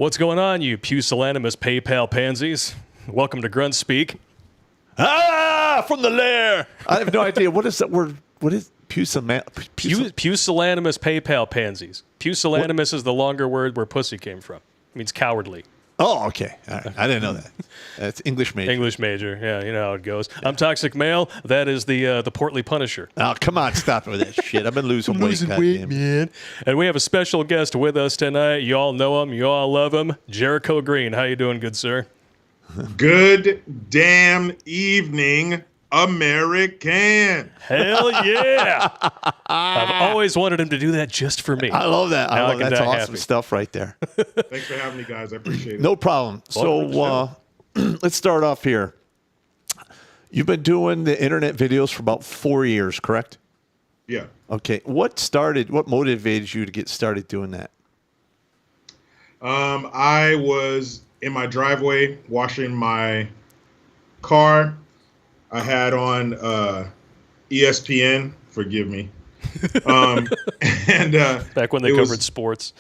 What's going on, you pusillanimous PayPal pansies? Welcome to Grunt Speak. From the lair. I have no idea. What is that word? What is pusillanimous PayPal pansies. Pusillanimous is the longer word where pussy came from. It means cowardly. Oh, okay. All right. I didn't know that. That's English major. English major. Yeah, you know how it goes. I'm Toxic Male. That is the portly Punisher. Oh, come on. Stop it with that shit. I've been losing weight, man. And we have a special guest with us tonight. You all know him. You all love him. Jericho Green. How you doing, good sir? Good damn evening, American. Hell yeah. I've always wanted him to do that just for me. I love that. Now I love can That's die awesome happy. stuff right there. Thanks for having me, guys. I appreciate it. No problem. So let's start off here. You've been doing the internet videos for about 4 years, correct? Yeah. Okay. What motivated you to get started doing that? I was in my driveway washing my car. I had on ESPN, forgive me. And back when they covered sports.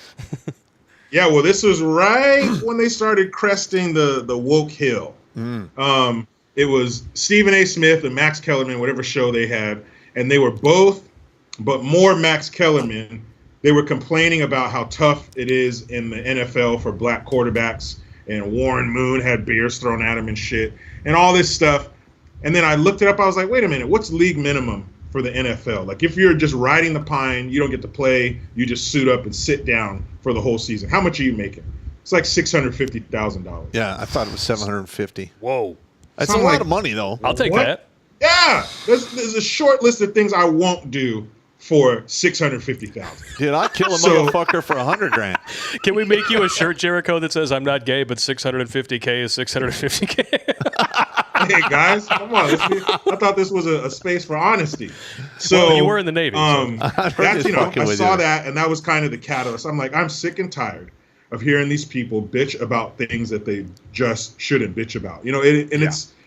Yeah, well, this was right when they started cresting the woke hill. It was Stephen A. Smith and Max Kellerman, whatever show they had, and they were both, but more Max Kellerman. They were complaining about how tough it is in the NFL for black quarterbacks, and Warren Moon had beers thrown at him and shit, and all this stuff. And then I looked it up. I was like, wait a minute, what's league minimum for the NFL? Like, if you're just riding the pine, you don't get to play, you just suit up and sit down for the whole season. How much are you making? It's like $650,000. Yeah, I thought it was $750,000. Whoa. That's a lot of money, though. I'll take that. Yeah. There's a short list of things I won't do for $650,000. Dude, I'd kill a motherfucker for $100,000. Can we make you a shirt, Jericho, that says "I'm not gay, but $650K is $650K"? Hey guys, come on. I thought this was a space for honesty. So well, you were in the Navy. That's, I saw that, and that was kind of the catalyst. I'm like, I'm sick and tired of hearing these people bitch about things that they just shouldn't bitch about.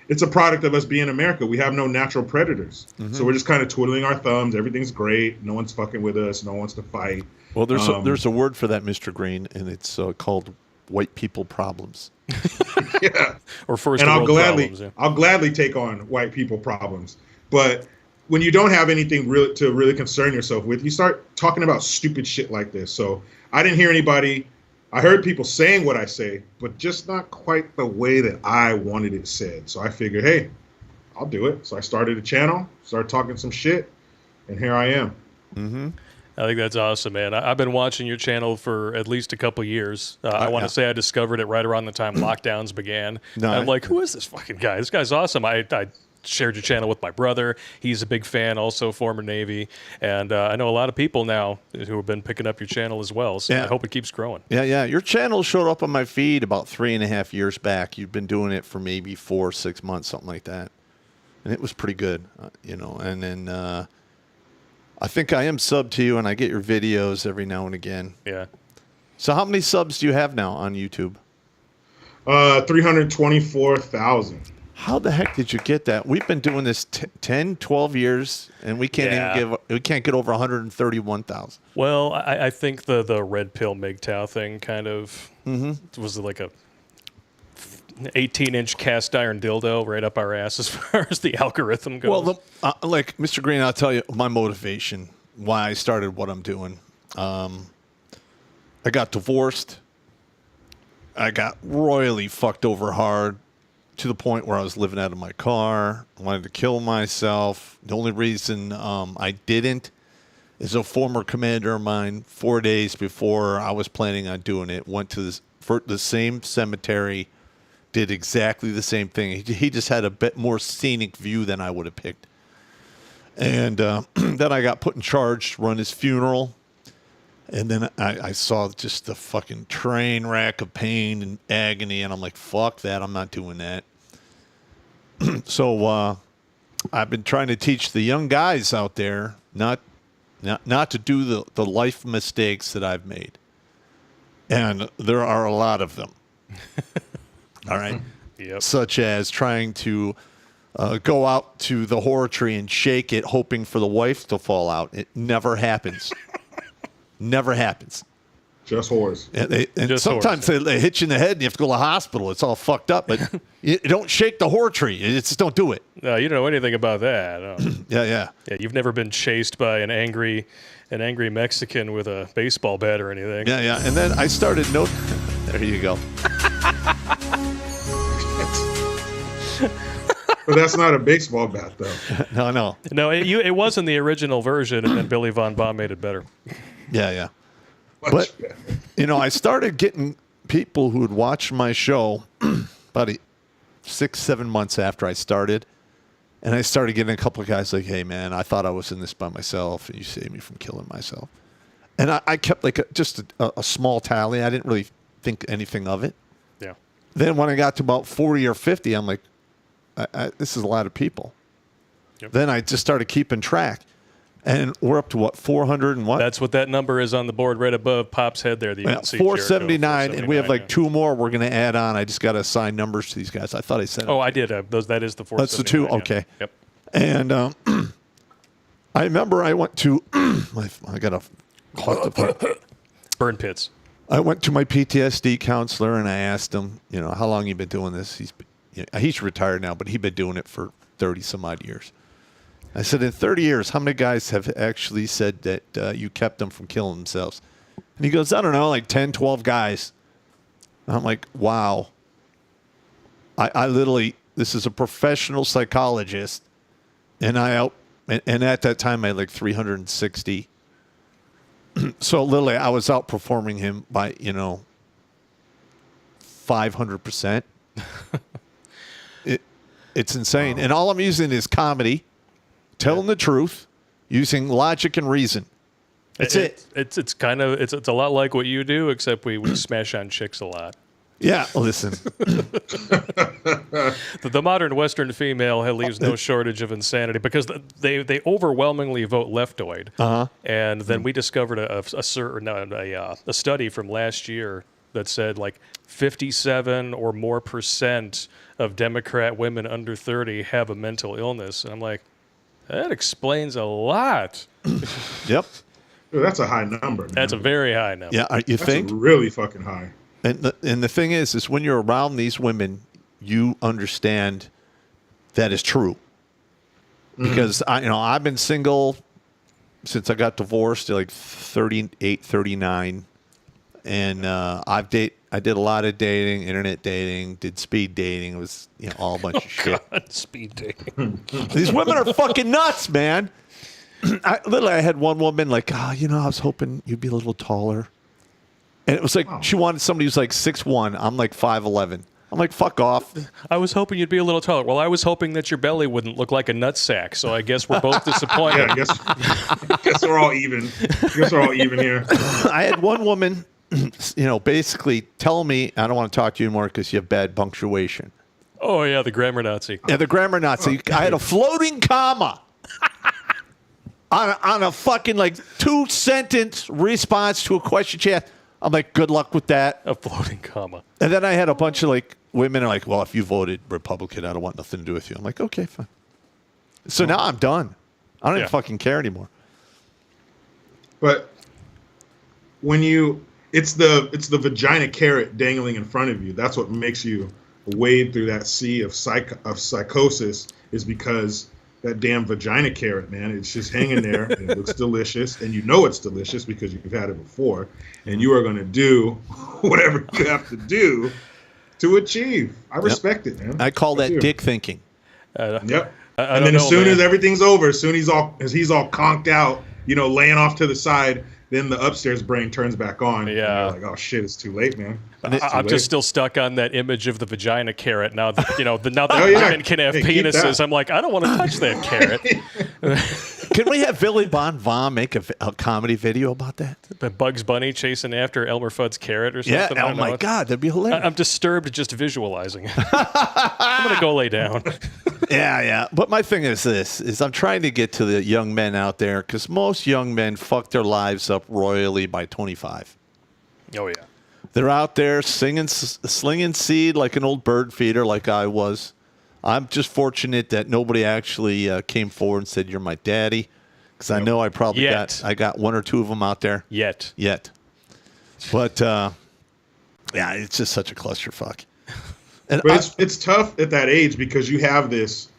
It's a product of us being America. We have no natural predators. Mm-hmm. So we're just kind of twiddling our thumbs. Everything's great. No one's fucking with us. No one wants to fight. Well, there's a word for that, Mr. Green, and it's called white people problems. Yeah. Or first and world problems. Yeah. I'll gladly take on white people problems. But when you don't have anything to really concern yourself with, you start talking about stupid shit like this. So I didn't hear anybody. I heard people saying what I say, but just not quite the way that I wanted it said. So I figured, hey, I'll do it. So I started a channel, started talking some shit, and here I am. Mm-hmm. I think that's awesome, man. I've been watching your channel for at least a couple years. I want to say I discovered it right around the time lockdowns began. No, I'm like, who is this fucking guy? This guy's awesome. I shared your channel with my brother. He's a big fan, also former Navy. And I know a lot of people now who have been picking up your channel as well. So I hope it keeps growing. Yeah. Your channel showed up on my feed about 3.5 years back. You've been doing it for maybe 4 or 6 months, something like that. And it was pretty good, And then I think I am subbed to you, and I get your videos every now and again. Yeah. So how many subs do you have now on YouTube? 324,000. How the heck did you get that? We've been doing this 10, 12 years, and we can't get over 131,000. Well, I think the red pill MGTOW thing kind of was like a 18-inch cast iron dildo right up our ass as far as the algorithm goes. Well, like Mr. Green, I'll tell you my motivation, why I started what I'm doing. I got divorced. I got royally fucked over hard to the point where I was living out of my car. I wanted to kill myself. The only reason I didn't is a former commander of mine, 4 days before I was planning on doing it, went to the same cemetery, did exactly the same thing. He just had a bit more scenic view than I would have picked. And then I got put in charge to run his funeral. And then I saw just the fucking train wreck of pain and agony. And I'm like, fuck that. I'm not doing that. So I've been trying to teach the young guys out there not to do the life mistakes that I've made. And there are a lot of them. All right. Yep. Such as trying to go out to the horror tree and shake it, hoping for the wife to fall out. It never happens. Never happens. Just whores. And Just sometimes whores. they hit you in the head and you have to go to the hospital. It's all fucked up, but you don't shake the whore tree. You just don't do it. No, you don't know anything about that. No. Yeah. Yeah, you've never been chased by an angry Mexican with a baseball bat or anything. Yeah. And then I started there you go. But that's not a baseball bat, though. No. No, it wasn't the original version, and then Billy Von Baum made it better. Yeah. Much But, better. I started getting people who would watch my show about 6-7 months after I started. And I started getting a couple of guys like, hey, man, I thought I was in this by myself, and you saved me from killing myself. And I kept just a small tally. I didn't really think anything of it. Yeah. Then when I got to about 40 or 50, I'm like, this is a lot of people. Yep. Then I just started keeping track. And we're up to what, 400 and what? That's what that number is on the board right above Pop's head there. That you can see 479, and we have like 479, two more we're going to add on. I just got to assign numbers to these guys. I thought I said Oh, I did. That is the 479. That's the two? yeah. Okay. Yep. And I remember I went to, I got a Burn pits. I went to my PTSD counselor and I asked him, how long you been doing this? He's retired now, but he'd been doing it for 30 some odd years. I said, in 30 years, how many guys have actually said that you kept them from killing themselves? And he goes, I don't know, like 10, 12 guys. And I'm like, wow. I literally, this is a professional psychologist. And and at that time, I had like 360. So literally, I was outperforming him by, 500%. It's insane. And all I'm using is comedy, telling the truth, using logic and reason. That's it. It's a lot like what you do, except we smash on chicks a lot. Yeah, listen. The modern Western female leaves no shortage of insanity because they overwhelmingly vote leftoid. Uh-huh. And then we discovered a study from last year that said like 57 or more % of Democrat women under 30 have a mental illness. And I'm like, that explains a lot. Yep. Dude, that's a high number, man. That's a very high number. Yeah, you think? That's really fucking high. And the thing is when you're around these women, you understand that is true. Because I've been single since I got divorced, like 38, 39, and I did a lot of dating, internet dating, did speed dating. It was all a bunch of shit. God, speed dating. These women are fucking nuts, man. I had one woman like, I was hoping you'd be a little taller. And it was like she wanted somebody who's like 6'1". I'm like 5'11". I'm like, fuck off. I was hoping you'd be a little taller. Well, I was hoping that your belly wouldn't look like a nutsack, so I guess we're both disappointed. Yeah, I guess we're all even. Here. I had one woman, basically tell me, I don't want to talk to you anymore because you have bad punctuation. Oh, yeah, the grammar Nazi. Yeah, the grammar Nazi. I had a floating comma on a fucking like 2-sentence response to a question she asked. I'm like, good luck with that. A floating comma. And then I had a bunch of like women are like, well, if you voted Republican, I don't want nothing to do with you. I'm like, okay, fine. So now I'm done. I don't even fucking care anymore. But when it's the vagina carrot dangling in front of you. That's what makes you wade through that sea of psychosis, is because that damn vagina carrot, man, it's just hanging there. And it looks delicious, and it's delicious because you've had it before, and you are going to do whatever you have to do to achieve. I respect it, man. I call that dick thinking. Yep. And then as soon as everything's over, as he's all conked out, laying off to the side, then the upstairs brain turns back on. Yeah. And you're like, oh shit, it's too late, man. I'm just still stuck on that image of the vagina carrot. Now that women can have penises, I'm like, I don't want to touch that carrot. Can we have Billy Von make a comedy video about that? But Bugs Bunny chasing after Elmer Fudd's carrot or something? Yeah, oh my God, that'd be hilarious. I'm disturbed just visualizing it. I'm going to go lay down. Yeah. But my thing is this, is I'm trying to get to the young men out there, because most young men fuck their lives up royally by 25. Oh, yeah. They're out there slinging seed like an old bird feeder like I was. I'm just fortunate that nobody actually came forward and said, you're my daddy, because I know I probably got one or two of them out there. Yet. But yeah, it's just such a clusterfuck. And but it's tough at that age because you have this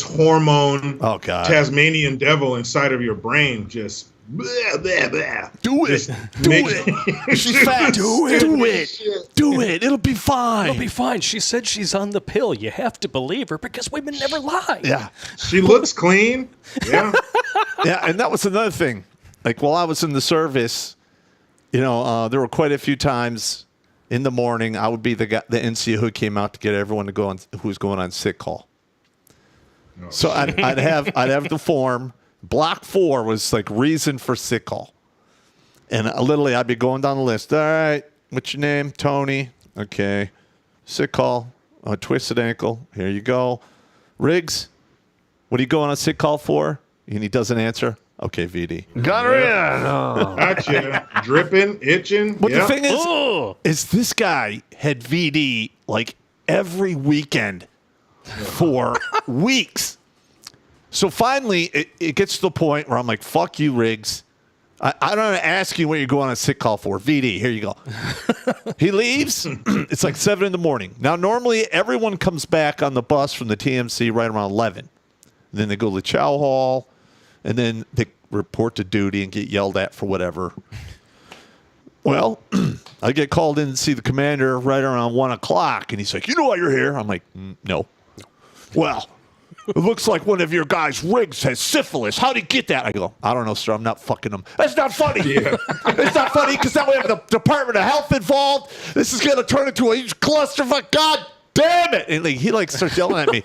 hormone, oh god, Tasmanian devil inside of your brain just blah, blah, blah. Do it. Do it. She's fat. Do it. It'll be fine. It'll be fine. She said she's on the pill. You have to believe her because women never lie. Yeah. She looks clean. Yeah. Yeah, and that was another thing. Like while I was in the service, there were quite a few times in the morning I would be the guy, the NCO who came out to get everyone to go on, who was going on sick call. Oh, so I'd have the form. Block 4 was like reason for sick call. And literally I'd be going down the list. All right, what's your name? Tony. Okay. Sick call. Twisted ankle. Here you go. Riggs, what are you going on sick call for? And he doesn't answer. Okay, VD. Got her in. Oh. Gotcha. Dripping, itching. But the thing is this guy had VD like every weekend for weeks. So finally, it gets to the point where I'm like, fuck you, Riggs. I don't ask you what you're going on a sick call for. VD, here you go. He leaves. It's like 7 in the morning. Now, normally, everyone comes back on the bus from the TMC right around 11. Then they go to the chow hall, and then they report to duty and get yelled at for whatever. Well, I get called in to see the commander right around 1 o'clock, and he's like, you know why you're here? I'm like, no. Well, it looks like one of your guys, Riggs, has syphilis. How'd he get that? I go, I don't know, sir. I'm not fucking him. That's not funny. Yeah. It's not funny because now we have the Department of Health involved. This is going to turn into a huge clusterfuck. God damn it. And he starts yelling at me.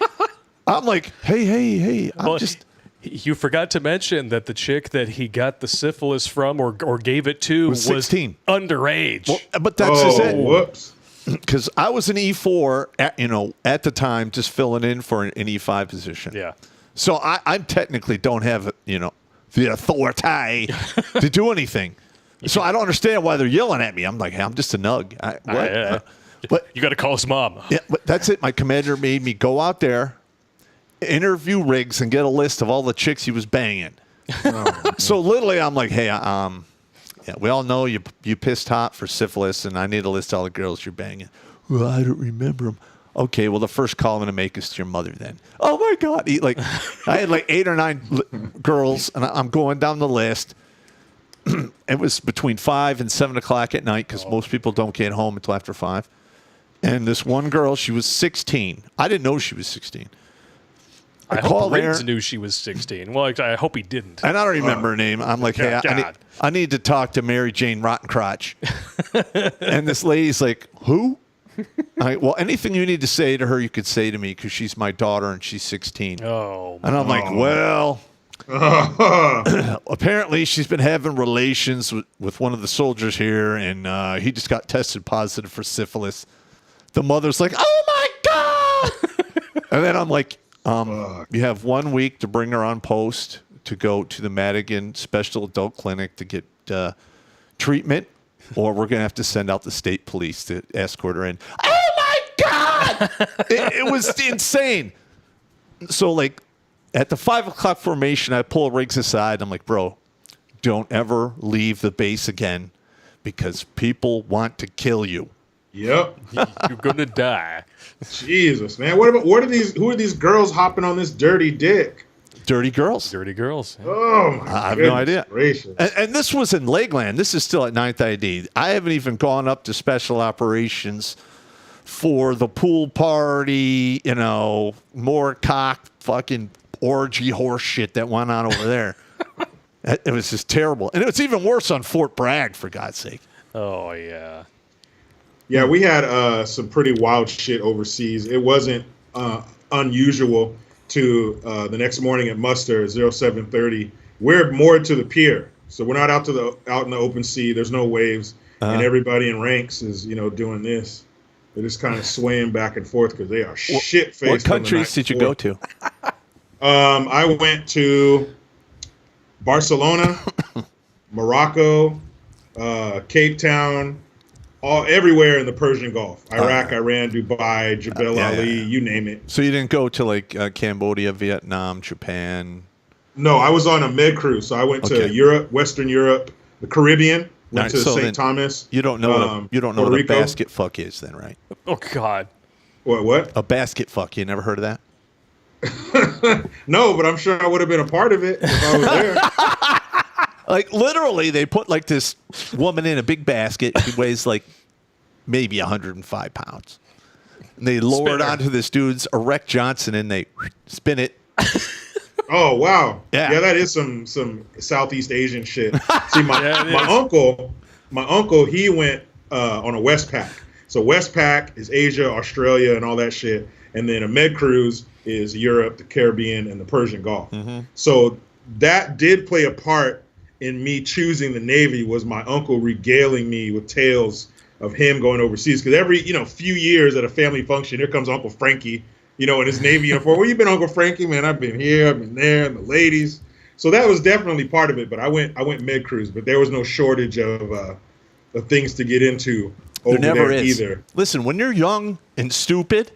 I'm like, hey, I'm just... You forgot to mention that the chick that he got the syphilis from or gave it to was 16. Underage. Well, but that's just it. Whoops. Because I was an E4, at the time, just filling in for an E5 position. Yeah. So I technically don't have, the authority to do anything. So I don't understand why they're yelling at me. I'm like, hey, I'm just a nug. What? But you got to call his mom. Yeah, but that's it. My commander made me go out there, interview Riggs, and get a list of all the chicks he was banging. Oh, so literally, I'm like, hey, yeah, we all know you pissed hot for syphilis, and I need to list all the girls you're banging. Well, I don't remember them. Okay, well, the first call I'm going to make is to your mother then. Oh, my God. I had like 8 or 9 girls, and I'm going down the list. It was between 5 and 7 o'clock at night because most people don't get home until after 5. And this one girl, she was 16. I didn't know she was 16. I hope Riggs knew she was 16. Well, I hope he didn't. And I don't remember her name. I'm like, hey, I need to talk to Mary Jane Rottencrotch. And this lady's like, who? Well, anything you need to say to her, you could say to me because she's my daughter and she's 16. Oh. And I'm like, well, apparently she's been having relations with one of the soldiers here, and he just got tested positive for syphilis. The mother's like, oh, my God. And then I'm like, you have 1 week to bring her on post to go to the Madigan Special Adult Clinic to get treatment, or we're going to have to send out the state police to escort her in. Oh, my God! It was insane. So, like, at the 5 o'clock formation, I pull Riggs aside. I'm like, bro, don't ever leave the base again because people want to kill you. Yep. You're going to die. Jesus, man. Who are these girls hopping on this dirty dick? Dirty girls. Dirty girls. Oh, my I have no idea. Gracious. And this was in Lakeland. This is still at 9th ID. I haven't even gone up to special operations for the pool party, more cock fucking orgy horse shit that went on over there. It was just terrible. And it was even worse on Fort Bragg, for God's sake. Oh, yeah. Yeah, we had some pretty wild shit overseas. It wasn't unusual to the next morning at muster 0730. We're moored to the pier, so we're not out in the open sea. There's no waves, and everybody in ranks is doing this. They're just kind of swaying back and forth because they are shit faced. What countries did you go to? I went to Barcelona, Morocco, Cape Town. Everywhere in the Persian Gulf. Iraq, Iran, Dubai, Jebel Ali, you name it. So you didn't go to like Cambodia, Vietnam, Japan? No, I was on a med cruise. So I went to Europe, Western Europe, the Caribbean, Went to St. Thomas. You don't know what a basket fuck is, then, right? Oh God. What? A basket fuck. You never heard of that? No, but I'm sure I would have been a part of it if I was there. Like literally, they put like this woman in a big basket. She weighs like maybe 105 pounds. And they lower it onto this dude's erect Johnson, and they spin it. Oh wow! Yeah, that is some Southeast Asian shit. See, my uncle, he went on a Westpac. So Westpac is Asia, Australia, and all that shit, and then a med cruise is Europe, the Caribbean, and the Persian Gulf. Mm-hmm. So that did play a part in me choosing the Navy. Was my uncle regaling me with tales of him going overseas? Because every few years at a family function, here comes Uncle Frankie. In his Navy uniform. Where you been, Uncle Frankie? Man, I've been here, I've been there, and the ladies. So that was definitely part of it. But I went med cruise, but there was no shortage of things to get into over there either. Listen, when you're young and stupid,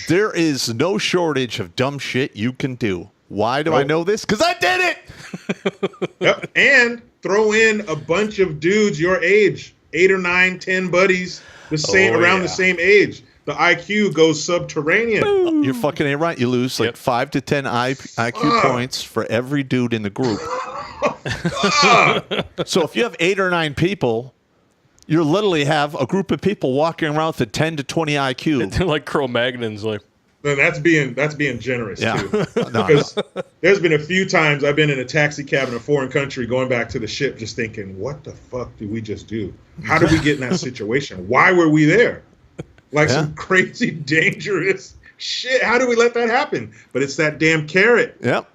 there is no shortage of dumb shit you can do. Why do I know this? Because I did it. Yep. And throw in a bunch of dudes your age, 8 or 9, 10 buddies, the same age. The IQ goes subterranean. You're fucking ain't right. You lose like 5 to 10 IQ points for every dude in the group. So if you have 8 or 9 people, you literally have a group of people walking around with a 10 to 20 IQ. They're like Cro-Magnons, like. Then that's being generous too. Because there's been a few times I've been in a taxi cab in a foreign country going back to the ship, just thinking, what the fuck did we just do? How did we get in that situation? Why were we there? Like some crazy, dangerous shit. How do we let that happen? But it's that damn carrot. Yep.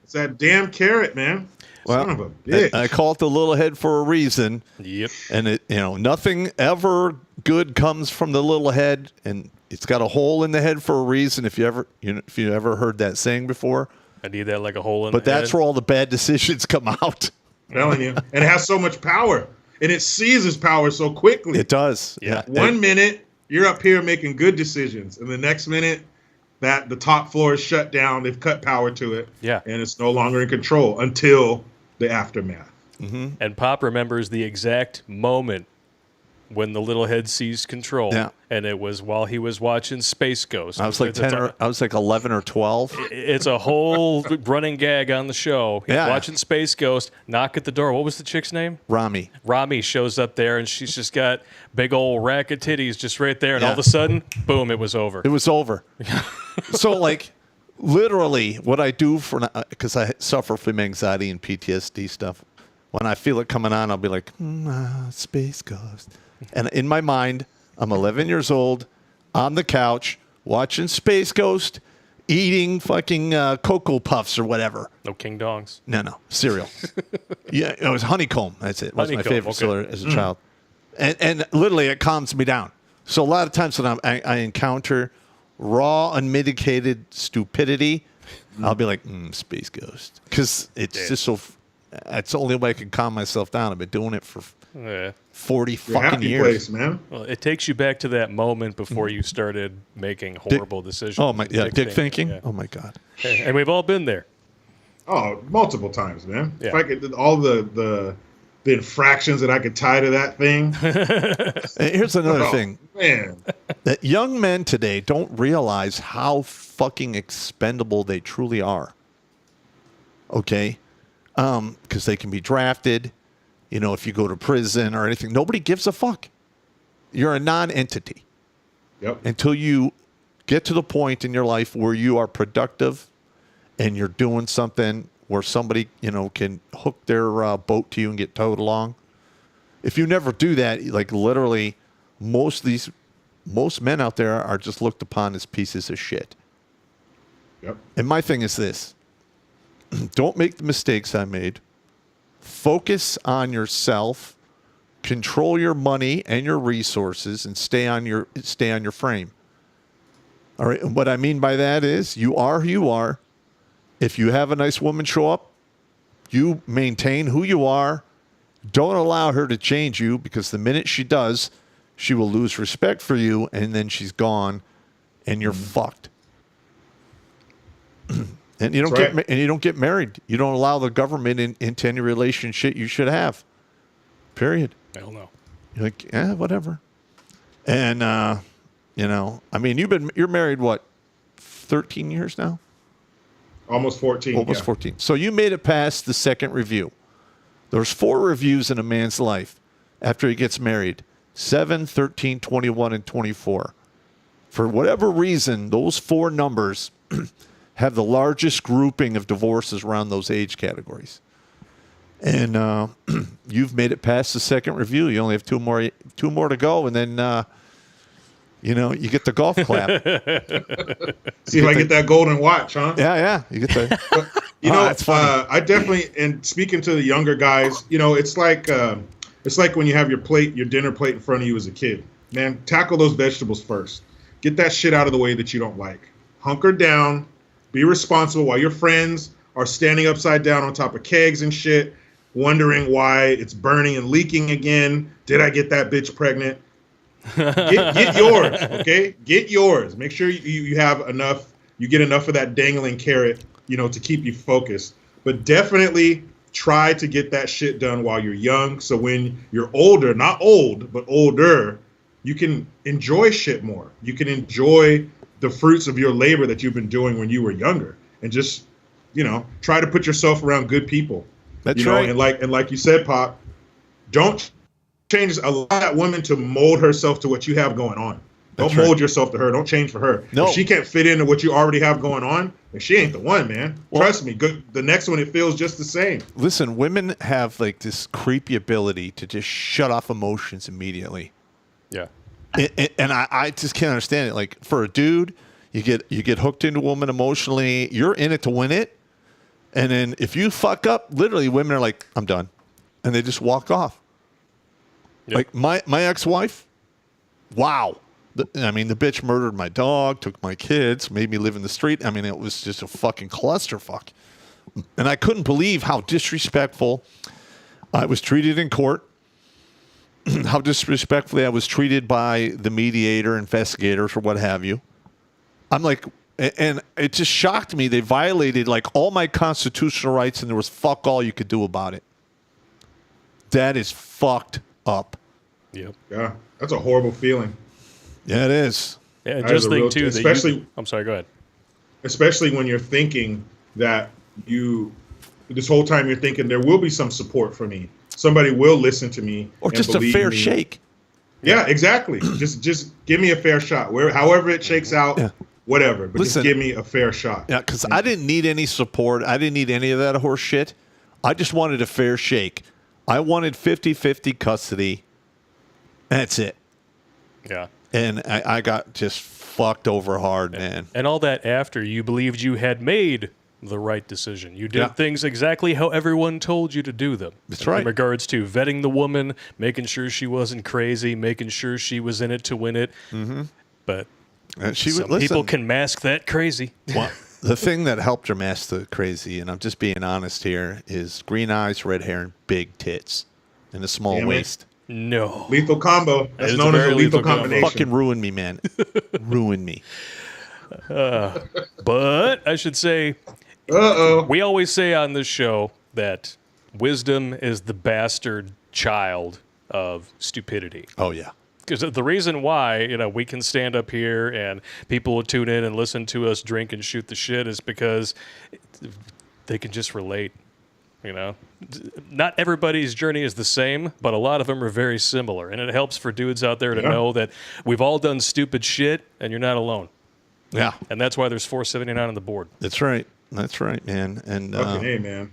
It's that damn carrot, man. Well, son of a bitch. I call it the little head for a reason. Yep. And it, nothing ever good comes from the little head, and it's got a hole in the head for a reason. If you ever heard that saying before, I need that like a hole in the head. But that's where all the bad decisions come out. I'm telling you, and it has so much power, and it seizes power so quickly. It does. Yeah. 1 minute. You're up here making good decisions, and the next minute, that the top floor is shut down. They've cut power to it, and it's no longer in control until the aftermath. Mm-hmm. And Pop remembers the exact moment when the little head seized control, and it was while he was watching Space Ghost. I was like 10, I was like 11 or 12. It's a whole running gag on the show. He's watching Space Ghost, knock at the door. What was the chick's name? Rami. Rami shows up there, and she's just got big old rack of titties just right there, and all of a sudden, boom, it was over. It was over. So, like, literally, what I do because I suffer from anxiety and PTSD stuff, when I feel it coming on, I'll be like, Space Ghost. And in my mind, I'm 11 years old, on the couch, watching Space Ghost, eating fucking Cocoa Puffs or whatever. No King Dongs. No, cereal. It was honeycomb. That's it. That's my favorite cereal as a child. And literally, it calms me down. So a lot of times when I encounter raw, unmitigated stupidity, I'll be like, Space Ghost. Because it's just so... That's the only way I can calm myself down. I've been doing it for 40 fucking years. Place, man. Well, it takes you back to that moment before you started making horrible decisions. Oh my, dick thinking. Yeah. Oh my God. And we've all been there. Oh, multiple times, man. Yeah. If I could, all the infractions that I could tie to that thing. And here's another thing, man. that young men today don't realize how fucking expendable they truly are. Okay. Because they can be drafted, if you go to prison or anything. Nobody gives a fuck. You're a non-entity. Yep. Until you get to the point in your life where you are productive and you're doing something where somebody, can hook their boat to you and get towed along. If you never do that, like literally most men out there are just looked upon as pieces of shit. Yep. And my thing is this. Don't make the mistakes I made. Focus on yourself. Control your money and your resources, and stay on your frame. All right. And what I mean by that is, you are who you are. If you have a nice woman show up, you maintain who you are. Don't allow her to change you, because the minute she does, she will lose respect for you, and then she's gone, and you're fucked. And you don't get married. You don't allow the government into any relationship you should have. Period. Hell no. You're like, yeah, whatever. And you know, I mean, you're married what, 13 years now? Almost 14. Almost 14. So you made it past the second review. There's 4 reviews in a man's life after he gets married: 7, 13, 21, and 24. For whatever reason, those 4 numbers have the largest grouping of divorces around those age categories. And you've made it past the second review. You only have two more to go, and then you know, you get the golf clap. See if I get that golden watch, huh? Yeah. You get the. But, you know, that's funny. I definitely, and speaking to the younger guys, you know, it's like when you have your dinner plate in front of you as a kid. Man, tackle those vegetables first. Get that shit out of the way that you don't like. Hunker down. Be responsible while your friends are standing upside down on top of kegs and shit, wondering why it's burning and leaking again. Did I get that bitch pregnant? Get yours, okay? Get yours. Make sure you have enough. You get enough of that dangling carrot, you know, to keep you focused. But definitely try to get that shit done while you're young. So when you're older, not old, but older, you can enjoy shit more. You can enjoy the fruits of your labor that you've been doing when you were younger, and just, you know, try to put yourself around good people. That's right. And like you said, Pop, don't change. Allow that woman to mold herself to what you have going on. Don't mold yourself to her. Don't change for her. No. If she can't fit into what you already have going on, then she ain't the one, man. Well, trust me. The next one, it feels just the same. Listen, women have like this creepy ability to just shut off emotions immediately. Yeah. And I just can't understand it. Like, for a dude, you get hooked into a woman emotionally. You're in it to win it. And then if you fuck up, literally women are like, I'm done. And they just walk off. Yep. Like my ex-wife, wow. The bitch murdered my dog, took my kids, made me live in the street. I mean, it was just a fucking clusterfuck. And I couldn't believe how disrespectful I was treated in court. How disrespectfully I was treated by the mediator, investigators, or what have you. I'm like, and it just shocked me. They violated like all my constitutional rights, and there was fuck all you could do about it. That is fucked up. Yep. Yeah, that's a horrible feeling. Yeah, it is. Yeah, just think too, especially. I'm sorry. Go ahead. Especially when you're thinking that this whole time you're thinking there will be some support for me. Somebody will listen to me, or just a fair shake. Yeah, exactly. just give me a fair shot. However it shakes out, whatever. But just give me a fair shot. Yeah, because I didn't need any support. I didn't need any of that horse shit. I just wanted a fair shake. I wanted 50-50 custody. That's it. Yeah. And I got just fucked over hard, man. And all that after you believed you had made the right decision. You did things exactly how everyone told you to do them. That's right. In regards to vetting the woman, making sure she wasn't crazy, making sure she was in it to win it. Mm-hmm. But people can mask that crazy. Well, the thing that helped her mask the crazy, and I'm just being honest here, is green eyes, red hair, and big tits, and a small waist. No. Lethal combo. That's known as a lethal combination. Fucking ruin me, man. Ruin me. But I should say, we always say on this show that wisdom is the bastard child of stupidity. Oh, yeah. Because the reason why, we can stand up here and people will tune in and listen to us drink and shoot the shit is because they can just relate. Not everybody's journey is the same, but a lot of them are very similar. And it helps for dudes out there to know that we've all done stupid shit and you're not alone. Yeah. And that's why there's 479 on the board. That's right. That's right, man. And hey, man.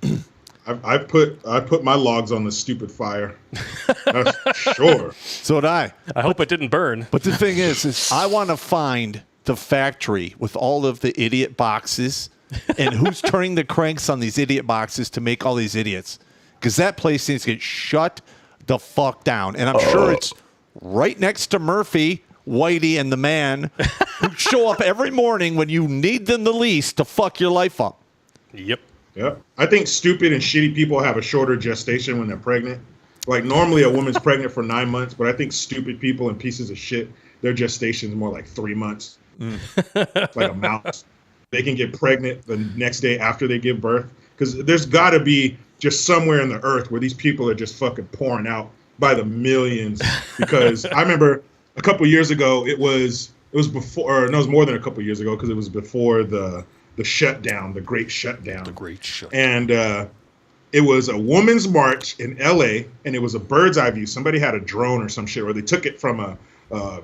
I put my logs on the stupid fire. Sure. So did I. I hope it didn't burn. But the thing is I want to find the factory with all of the idiot boxes and who's turning the cranks on these idiot boxes to make all these idiots. Because that place needs to get shut the fuck down. And I'm sure it's right next to Murphy, Whitey, and the man who show up every morning when you need them the least to fuck your life up. Yep. Yep. I think stupid and shitty people have a shorter gestation when they're pregnant. Like, normally a woman's pregnant for 9 months, but I think stupid people and pieces of shit, their gestation is more like 3 months. Like a mouse. They can get pregnant the next day after they give birth. Because there's got to be just somewhere in the earth where these people are just fucking pouring out by the millions, because I remember a couple years ago, it was before, or no, it was more than a couple years ago, because it was before the shutdown, the Great Shutdown. The Great Shutdown. And it was a women's march in LA, and it was a bird's eye view. Somebody had a drone or some shit, or they took it from a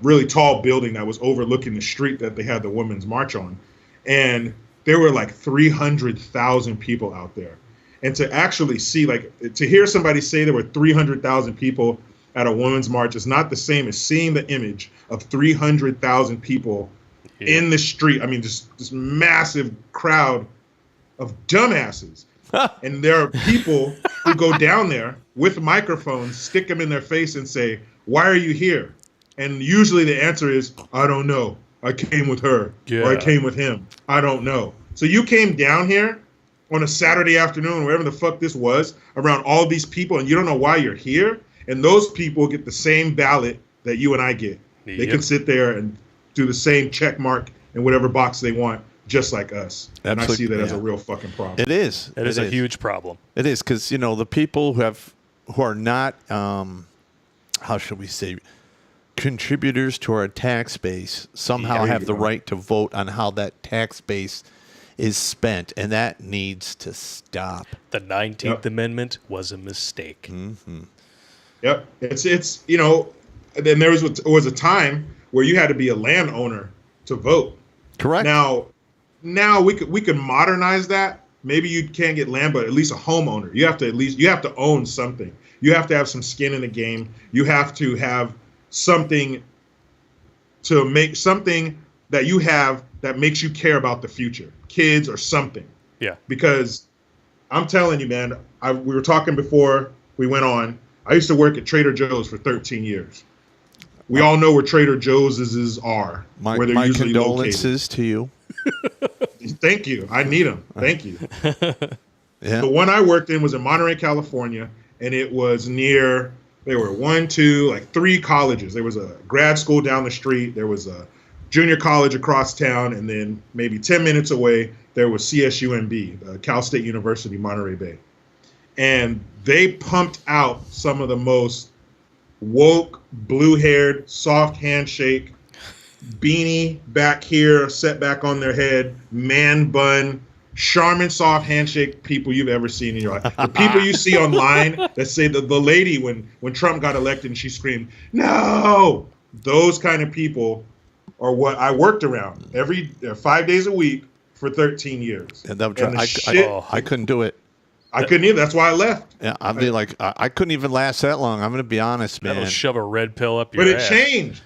really tall building that was overlooking the street that they had the women's march on. And there were like 300,000 people out there. And to actually see, like, to hear somebody say there were 300,000 people at a women's march is not the same as seeing the image of 300,000 people in the street. I mean, just this massive crowd of dumbasses. And there are people who go down there with microphones, stick them in their face and say, "Why are you here?" And usually the answer is, "I don't know. I came with her." Or "I came with him. I don't know." So you came down here on a Saturday afternoon, wherever the fuck this was, around all these people, and you don't know why you're here. And those people get the same ballot that you and I get. Yep. They can sit there and do the same check mark in whatever box they want, just like us. Absolutely. And I see that as a real fucking problem. It is. It is a huge problem. It is, because, you know, the people who are not, how should we say, contributors to our tax base somehow have the right to vote on how that tax base is spent, and that needs to stop. The 19th Amendment was a mistake. Mm-hmm. Yep. It's you know, then there was a time where you had to be a landowner to vote. Correct. Now we could modernize that. Maybe you can't get land, but at least a homeowner. You have to own something. You have to have some skin in the game. You have to have something to make something that you have that makes you care about the future, kids or something. Yeah. Because I'm telling you, man, we were talking before we went on. I used to work at Trader Joe's for 13 years. We all know where Trader Joe's are. Where they're usually condolences located. To you. Thank you. I need them. Thank you. Yeah. The one I worked in was in Monterey, California, and it was near, there were 3 colleges. There was a grad school down the street. There was a junior college across town, and then maybe 10 minutes away, there was CSUMB, Cal State University, Monterey Bay. And they pumped out some of the most woke, blue-haired, soft handshake, beanie back here, set back on their head, man bun, Charmin soft handshake people you've ever seen in your life. The people you see online that say the lady when Trump got elected and she screamed, "No!" Those kind of people are what I worked around 5 days a week for 13 years. And I couldn't do it. I couldn't either. That's why I left. Yeah, I couldn't even last that long. I'm going to be honest, man. That'll shove a red pill up your But ass.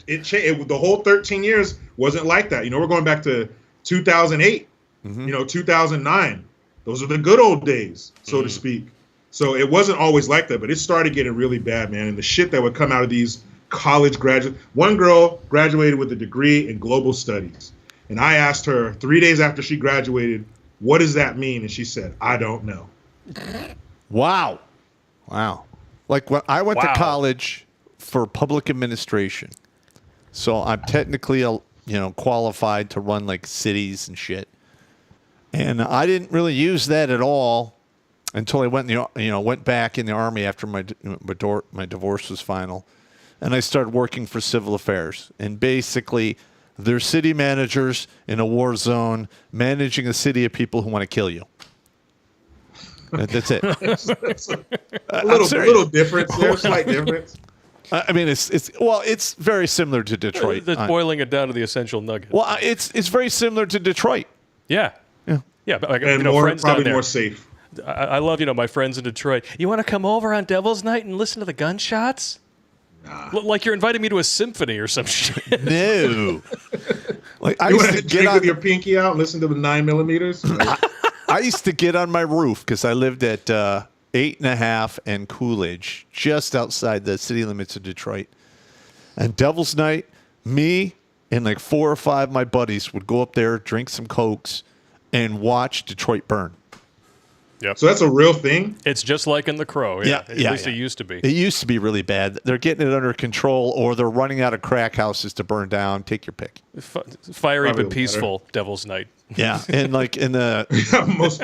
it changed. The whole 13 years wasn't like that. You know, we're going back to 2008, 2009. Those are the good old days, so to speak. So it wasn't always like that, but it started getting really bad, man. And the shit that would come out of these college graduates. One girl graduated with a degree in global studies. And I asked her 3 days after she graduated, "What does that mean?" And she said, "I don't know." Wow. Like when I went to college for public administration, so I'm technically qualified to run like cities and shit, and I didn't really use that at all until I went back in the Army after my divorce was final, and I started working for civil affairs, and basically they're city managers in a war zone managing a city of people who want to kill you. That's it. a little difference. There's a slight difference. I mean, it's very similar to Detroit. That's boiling it down to the essential nugget. Well, it's very similar to Detroit. Yeah. But and friends probably down there. More safe. I love my friends in Detroit. You want to come over on Devil's Night and listen to the gunshots? Nah. Like you're inviting me to a symphony or some shit. No. Like you want to drink with your pinky out and listen to the 9mm? I used to get on my roof because I lived at 8.5 and Coolidge, just outside the city limits of Detroit. And Devil's Night, me and like 4 or 5 of my buddies would go up there, drink some Cokes, and watch Detroit burn. Yep. So that's a real thing? It's just like in The Crow. At least it used to be. It used to be really bad. They're getting it under control, or they're running out of crack houses to burn down. Take your pick. Fiery but peaceful Devil's Night. Yeah, and like in the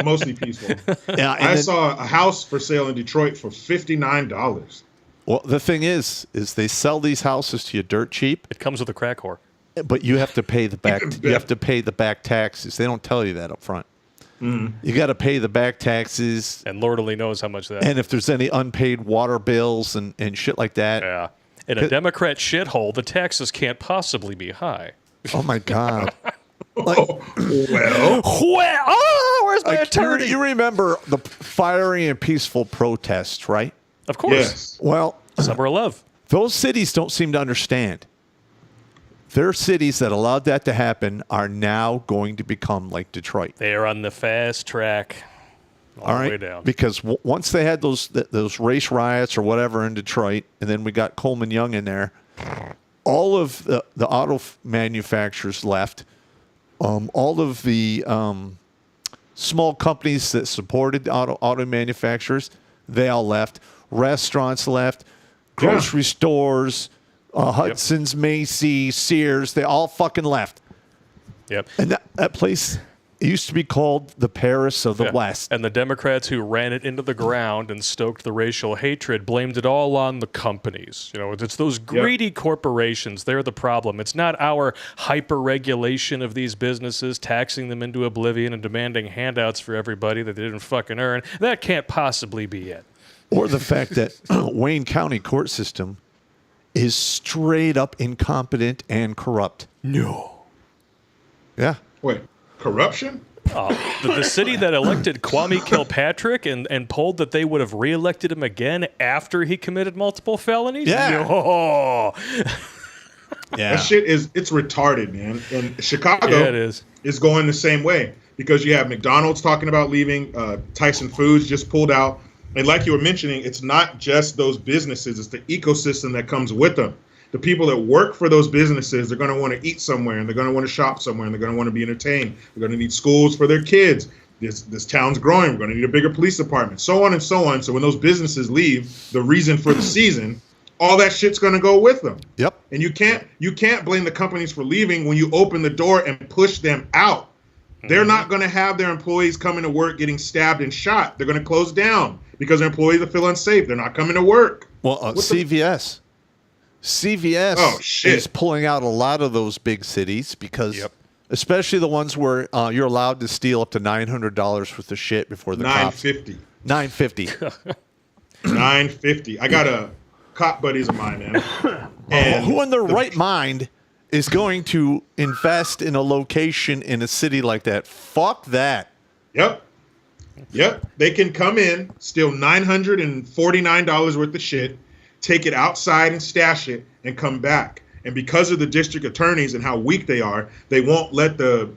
mostly peaceful. Yeah, I saw a house for sale in Detroit for $59. Well, the thing is they sell these houses to you dirt cheap. It comes with a crack whore. But you have to pay the back. You have to pay the back taxes. They don't tell you that up front. You got to pay the back taxes, and Lord only knows how much that. And if there's any unpaid water bills and shit like that. Yeah. In a Democrat shithole, the taxes can't possibly be high. Oh my God. Well, where's my attorney? You remember the fiery and peaceful protests, right? Of course. yes. Well, Summer of Love. those cities don't seem to understand. Their cities that allowed that to happen are now going to become like Detroit. They are on the fast track all the way down. Because once they had those race riots or whatever in Detroit, and then we got Coleman Young in there, all of the auto manufacturers left. All of the small companies that supported auto manufacturers, they all left. Restaurants left. Grocery stores, Hudson's, Macy's, Sears, they all fucking left. Yep. And that place used to be called the Paris of the West. And the Democrats who ran it into the ground and stoked the racial hatred blamed it all on the companies. You know, it's those greedy corporations. They're the problem. It's not our hyper-regulation of these businesses, taxing them into oblivion and demanding handouts for everybody that they didn't fucking earn. That can't possibly be it. Or the fact that Wayne County court system is straight up incompetent and corrupt. No. Yeah. Wait, corruption? The city that elected Kwame Kilpatrick and polled that they would have reelected him again after he committed multiple felonies? Yeah. No. Yeah. That shit it's retarded, man. And Chicago Yeah, it is going the same way because you have McDonald's talking about leaving, Tyson Foods just pulled out. And like you were mentioning, it's not just those businesses, it's the ecosystem that comes with them. The people that work for those businesses, they're going to want to eat somewhere, and they're going to want to shop somewhere, and they're going to want to be entertained. They're going to need schools for their kids. This town's growing. We're going to need a bigger police department, so on and so on. So when those businesses leave, the reason for the season, all that shit's going to go with them. Yep. And you can't blame the companies for leaving when you open the door and push them out. They're not going to have their employees coming to work getting stabbed and shot. They're going to close down because their employees will feel unsafe. They're not coming to work. Well, CVS. CVS is pulling out a lot of those big cities because, especially the ones where you're allowed to steal up to $900 worth of shit before the cops. $950. $950. I got a cop buddies of mine, man. And who in their right mind is going to invest in a location in a city like that? Fuck that. Yep. They can come in, steal $949 worth of shit, take it outside and stash it, and come back. And because of the district attorneys and how weak they are, they won't let the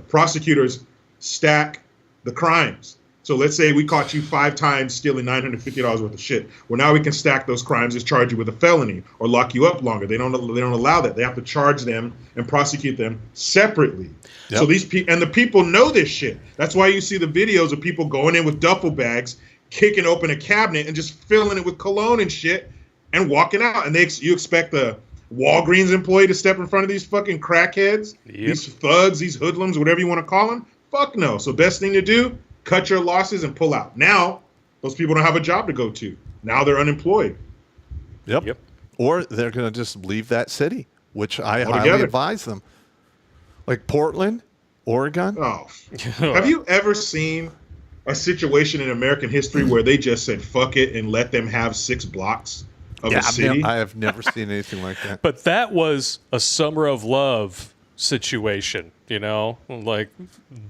prosecutors stack the crimes. So let's say we caught you 5 times stealing $950 worth of shit. Well, now we can stack those crimes and charge you with a felony or lock you up longer. They don't allow that. They have to charge them and prosecute them separately. Yep. So these people and the people know this shit. That's why you see the videos of people going in with duffel bags, kicking open a cabinet and just filling it with cologne and shit and walking out. And you expect the Walgreens employee to step in front of these fucking crackheads, these thugs, these hoodlums, whatever you want to call them? Fuck no. So best thing to do, cut your losses and pull out. Now, those people don't have a job to go to. Now they're unemployed. Yep. Or they're going to just leave that city, which I highly advise them. Like Portland, Oregon. Oh. Have you ever seen a situation in American history where they just said, fuck it, and let them have 6 blocks of a city? I have never seen anything like that. But that was a Summer of Love situation, you know? Like,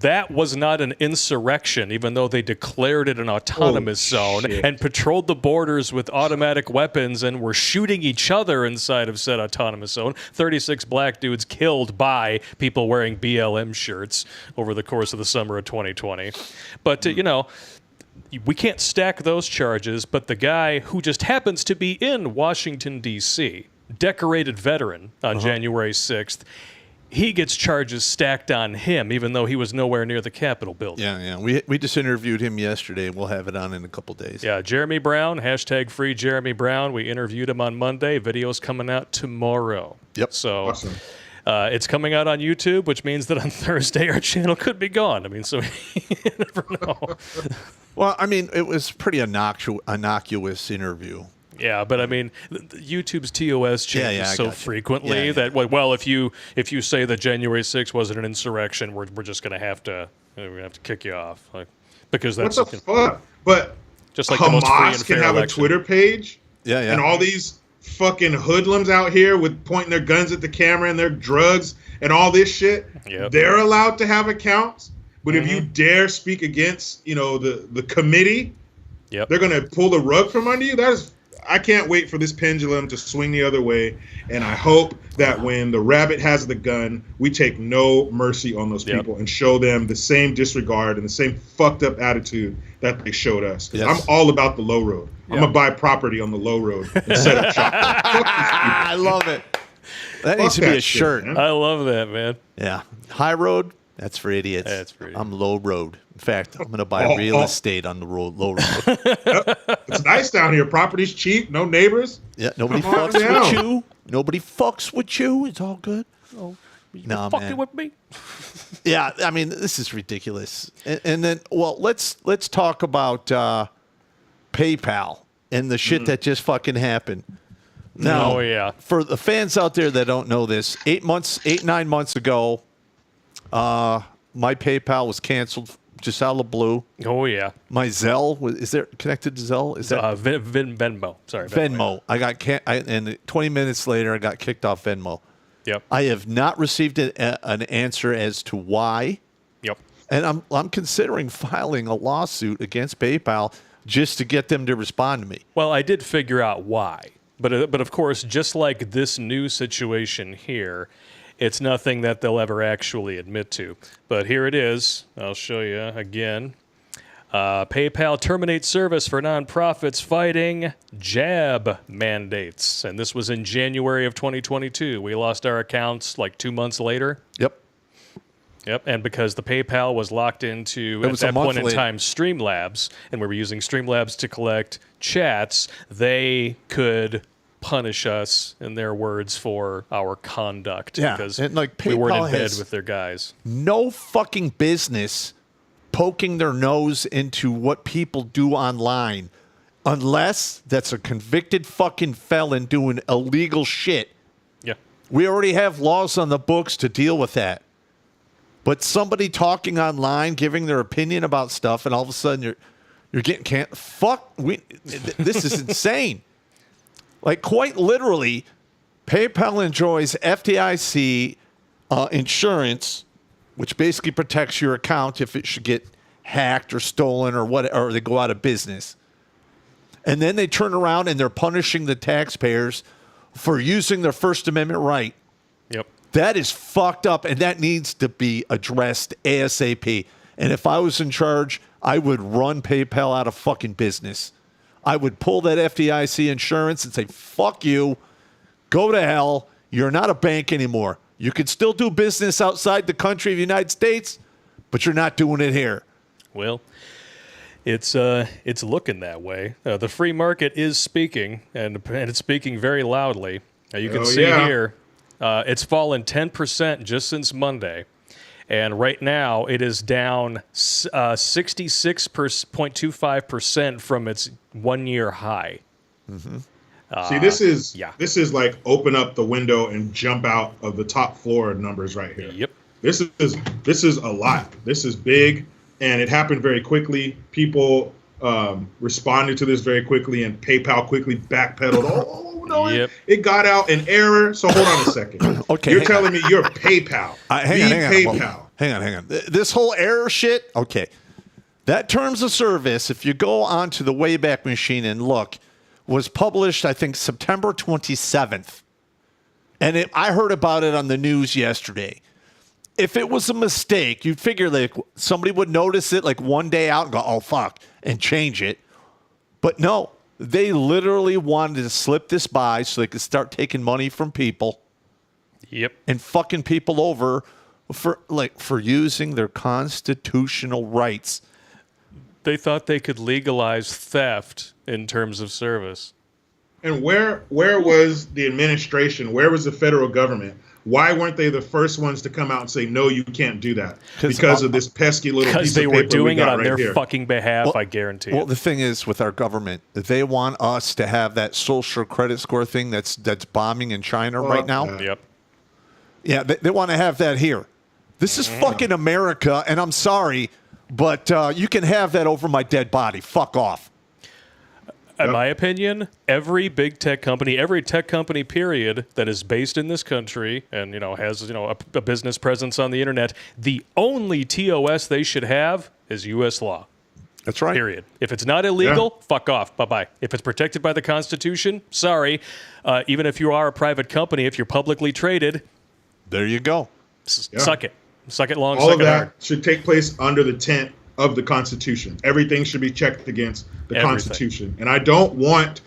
that was not an insurrection, even though they declared it an autonomous zone and patrolled the borders with automatic weapons and were shooting each other inside of said autonomous zone. 36 black dudes killed by people wearing BLM shirts over the course of the summer of 2020. But, you know, we can't stack those charges, but the guy who just happens to be in Washington, D.C., decorated veteran on January 6th, he gets charges stacked on him, even though he was nowhere near the Capitol building. Yeah. We just interviewed him yesterday. We'll have it on in a couple days. Yeah, Jeremy Brown, hashtag free Jeremy Brown. We interviewed him on Monday. Video's coming out tomorrow. Yep. So awesome. It's coming out on YouTube, which means that on Thursday our channel could be gone. I mean, so you never know. Well, I mean, it was pretty innocuous interview. Yeah, but I mean, YouTube's TOS changes so frequently that well, if you say that January 6th wasn't an insurrection, we're just gonna have to kick you off, like, because that's what the fuck. But just like Hamas the most free and fair can have election. a Twitter page, yeah, and all these fucking hoodlums out here with pointing their guns at the camera and their drugs and all this shit. Yep. They're allowed to have accounts, but if you dare speak against, the committee, they're gonna pull the rug from under you. I can't wait for this pendulum to swing the other way, and I hope that when the rabbit has the gun, we take no mercy on those people and show them the same disregard and the same fucked up attitude that they showed us. Yes. I'm all about the low road. I'm gonna buy property on the low road and set up shop. I love it. That needs to be a shirt. I love that, man. Yeah, high road. That's for idiots. That's for idiots. I'm low road. In fact, I'm going to buy real estate on the low road. It's nice down here. Property's cheap. No neighbors. Yeah, nobody fucks with you. Nobody fucks with you. It's all good. Oh, no, fucking with me. Yeah, I mean, this is ridiculous. And then, well, let's talk about PayPal and the shit that just fucking happened. Now, for the fans out there that don't know this, 9 months ago, my PayPal was canceled just out of the blue. Oh, yeah. My Zelle, is there connected to Zelle? Is that Venmo? Sorry, Venmo. I got and 20 minutes later, I got kicked off Venmo. Yep. I have not received an answer as to why. Yep. And I'm considering filing a lawsuit against PayPal just to get them to respond to me. Well, I did figure out why, but of course, just like this new situation here, it's nothing that they'll ever actually admit to. But here it is. I'll show you again. PayPal terminates service for nonprofits fighting jab mandates. And this was in January of 2022. We lost our accounts like 2 months later. Yep, and because the PayPal was locked into, at that point in time, Streamlabs, and we were using Streamlabs to collect chats, they could punish us, in their words, for our conduct. Yeah, because and like we weren't in bed has with their guys. No fucking business poking their nose into what people do online unless that's a convicted fucking felon doing illegal shit. Yeah. We already have laws on the books to deal with that. But somebody talking online, giving their opinion about stuff, and all of a sudden you're getting can't. Fuck, this is insane. Like, quite literally, PayPal enjoys FDIC insurance, which basically protects your account if it should get hacked or stolen or they go out of business. And then they turn around and they're punishing the taxpayers for using their First Amendment right. Yep. That is fucked up, and that needs to be addressed ASAP. And if I was in charge, I would run PayPal out of fucking business. I would pull that FDIC insurance and say, fuck you, go to hell, you're not a bank anymore. You can still do business outside the country of the United States, but you're not doing it here. Well, it's looking that way. The free market is speaking, and it's speaking very loudly. You can see here, it's fallen 10% just since Monday. And right now, it is down 66.25% from its 1 year high. Mm-hmm. See, this is like open up the window and jump out of the top floor numbers right here. Yep. This is a lot. This is big, and it happened very quickly. People responded to this very quickly, and PayPal quickly backpedaled. Oh no, it got out an error. So hold on a second. Okay, you're telling me you're PayPal? Hang on. This whole error shit. Okay, that terms of service, if you go onto the Wayback Machine and look, was published, I think, September 27th. And I heard about it on the news yesterday. If it was a mistake, you'd figure like somebody would notice it like one day out and go, oh, fuck, and change it. But no, they literally wanted to slip this by so they could start taking money from people. Yep. And fucking people over for using their constitutional rights. They thought they could legalize theft in terms of service. And where was the administration? Where was the federal government why weren't they the first ones to come out and say, no, you can't do that? Because of this pesky little piece of paper because they were doing it on right their fucking behalf, I guarantee you. Well, the thing is with our government, they want us to have that social credit score thing that's bombing in China right now. Yep. Yeah, they want to have that here. This is fucking America, and I'm sorry, but you can have that over my dead body. Fuck off. In my opinion, every big tech company, every tech company, period, that is based in this country and has a business presence on the internet, the only TOS they should have is U.S. law. That's right. Period. If it's not illegal, fuck off. Bye-bye. If it's protected by the Constitution, sorry. Even if you are a private company, if you're publicly traded, there you go. Suck it. Suck it long, all suck of it that hard. should take place under the tent of the Constitution. Everything should be checked against the Constitution. And I don't want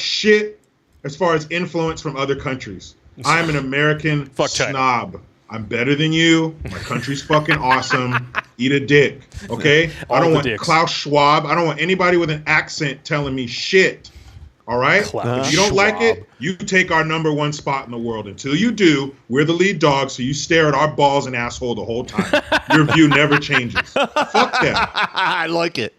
shit as far as influence from other countries. I'm an American snob. I'm better than you. My country's fucking awesome. Eat a dick. Okay? I don't want Klaus Schwab. I don't want anybody with an accent telling me shit. All right? If you don't like it, you take our #1 spot in the world. Until you do, we're the lead dog, so you stare at our balls and asshole the whole time. Your view never changes. Fuck that. I like it.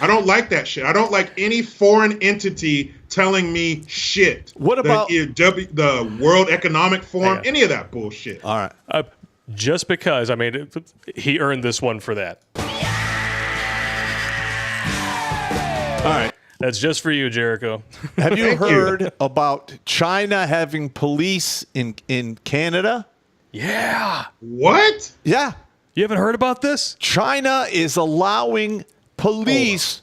I don't like that shit. I don't like any foreign entity telling me shit. What about the World Economic Forum? Any of that bullshit. All right. Just because, he earned this one for that. All right. That's just for you, Jericho. Have you heard about China having police in Canada? Yeah. What? Yeah. You haven't heard about this? China is allowing police.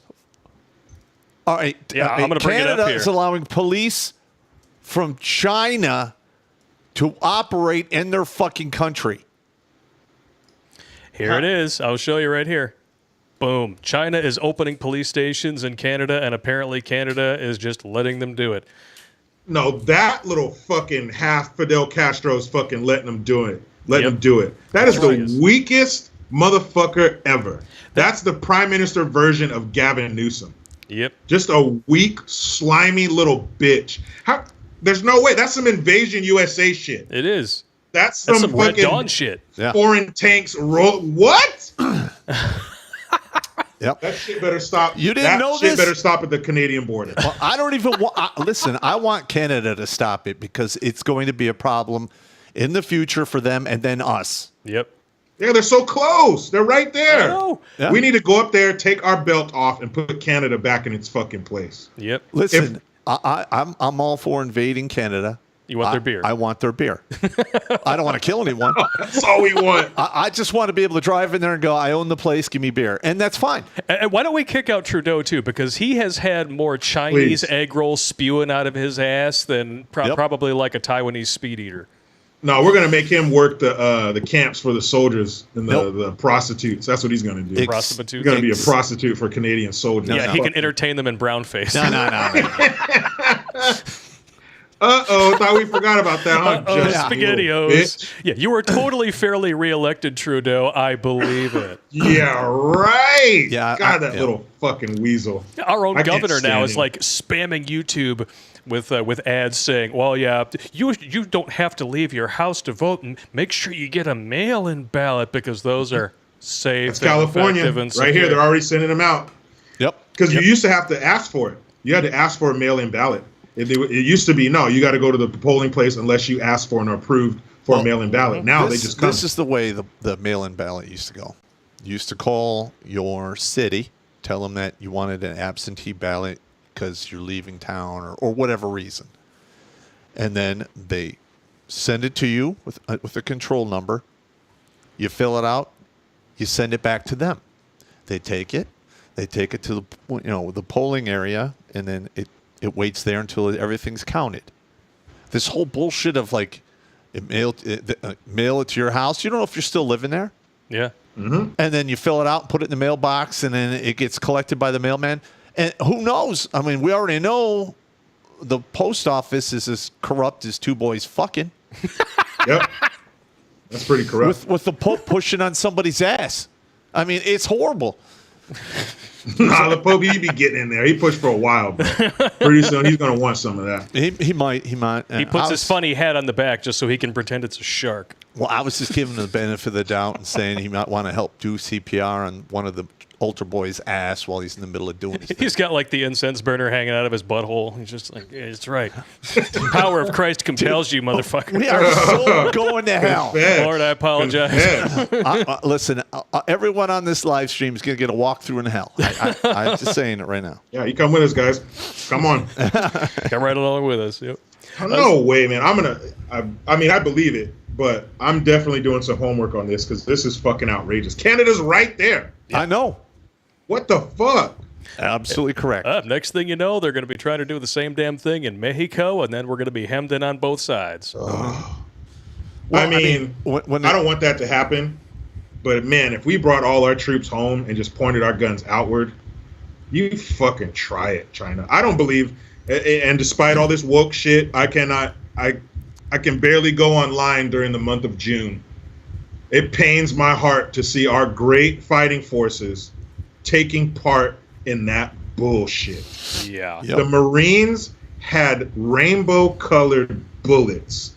All right. Yeah, I'm going to bring it up Canada here. is allowing police from China to operate in their fucking country. Here it is. I'll show you right here. Boom. China is opening police stations in Canada, and apparently Canada is just letting them do it. No, that little fucking half Fidel Castro's fucking letting them do it. Letting them do it. That is the weakest motherfucker ever. That's the prime minister version of Gavin Newsom. Yep. Just a weak, slimy little bitch. There's no way. That's some Invasion USA shit. It is. That's some Red fucking Dawn shit. Foreign tanks roll. What? Yep. That shit better stop. You didn't know this? That shit better stop at the Canadian border. Well, I don't even want. Listen, I want Canada to stop it because it's going to be a problem in the future for them and then us. Yep. Yeah, they're so close. They're right there. I know. Yeah. We need to go up there, take our belt off, and put Canada back in its fucking place. Yep. Listen, I'm all for invading Canada. You want their beer? I want their beer. I don't want to kill anyone. That's all we want. I just want to be able to drive in there and go, I own the place, give me beer. And that's fine. And why don't we kick out Trudeau, too? Because he has had more Chinese egg rolls spewing out of his ass than probably like a Taiwanese speed eater. No, we're going to make him work the camps for the soldiers and the prostitutes. That's what he's going to do. Prostitutes. He's going to be a prostitute for Canadian soldiers. Yeah, he can entertain them in brown face. No. Thought we forgot about that, huh? SpaghettiOs. Yeah, you were totally fairly reelected, Trudeau. I believe it. Yeah, right. Yeah, God, that little fucking weasel. Our own governor now is him. like spamming YouTube with ads saying, "Well, yeah, you don't have to leave your house to vote, and make sure you get a mail-in ballot because those are safe." That's California, and right here. They're already sending them out. Yep. Because you used to have to ask for it. You had to ask for a mail-in ballot. It used to be, no, you got to go to the polling place unless you ask for and are approved for a mail-in ballot. Now they just come. This is the way the mail-in ballot used to go. You used to call your city, tell them that you wanted an absentee ballot because you're leaving town or whatever reason. And then they send it to you with a control number. You fill it out. You send it back to them. They take it. They take it to the polling area, and then it waits there until everything's counted. This whole bullshit of like mail it to your house. You don't know if you're still living there. Yeah. Mm-hmm. And then you fill it out and put it in the mailbox, and then it gets collected by the mailman. And who knows? I mean, we already know the post office is as corrupt as two boys fucking. Yep. That's pretty corrupt. With the Pope pushing on somebody's ass. I mean, it's horrible. Nah, the Pope, he be getting in there. He pushed for a while, bro. Pretty soon, he's going to want some of that. He might. He puts his funny hat on the back just so he can pretend it's a shark. Well, I was just giving him the benefit of the doubt and saying he might want to help do CPR on one of the altar boy's ass while he's in the middle of doing his thing. He's got like the incense burner hanging out of his butthole. He's just like, yeah, it's right. The power of Christ compels you, motherfucker. We are so going to hell. Lord, I apologize. Listen, everyone on this live stream is going to get a walkthrough in hell. I'm just saying it right now. Yeah, you come with us, guys. Come on. Come right along with us. Yep. No way, man. I believe it, but I'm definitely doing some homework on this because this is fucking outrageous. Canada's right there. Yeah. I know. What the fuck? Absolutely correct. Next thing you know, they're going to be trying to do the same damn thing in Mexico, and then we're going to be hemmed in on both sides. Well, I mean, I don't want that to happen, but man, if we brought all our troops home and just pointed our guns outward, you fucking try it, China. I don't believe, and despite all this woke shit, I can barely go online during the month of June. It pains my heart to see our great fighting forces taking part in that bullshit. Yeah. Yep. The Marines had rainbow-colored bullets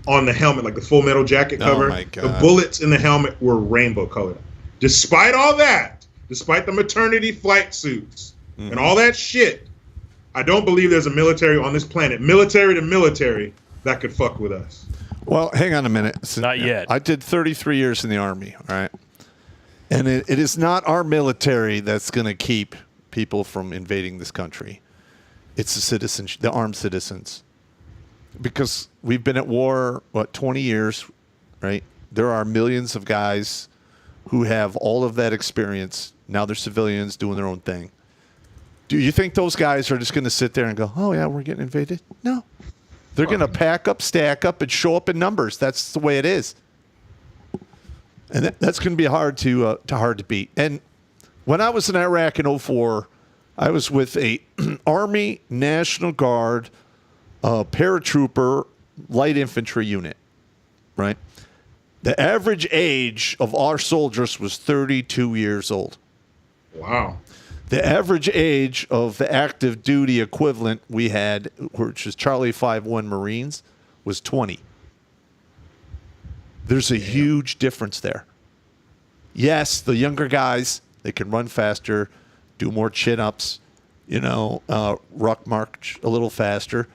on the helmet, like the Full Metal Jacket cover. Oh my God. The bullets in the helmet were rainbow-colored. Despite all that, despite the maternity flight suits and all that shit, I don't believe there's a military on this planet, military to military, that could fuck with us. Well, hang on a minute. Not yet. I did 33 years in the Army, all right? And it is not our military that's going to keep people from invading this country. It's the citizens, the armed citizens. Because we've been at war, 20 years, right? There are millions of guys who have all of that experience. Now they're civilians doing their own thing. Do you think those guys are just going to sit there and go, oh, yeah, we're getting invaded? No. They're going to pack up, stack up, and show up in numbers. That's the way it is. And that's going to be hard to beat. And when I was in Iraq in 2004, I was with a Army National Guard paratrooper light infantry unit, right? The average age of our soldiers was 32 years old. Wow. The average age of the active duty equivalent we had, which is Charlie 5-1 Marines, was 20. There's a huge difference there. Yes, the younger guys, they can run faster, do more chin-ups, ruck march a little faster.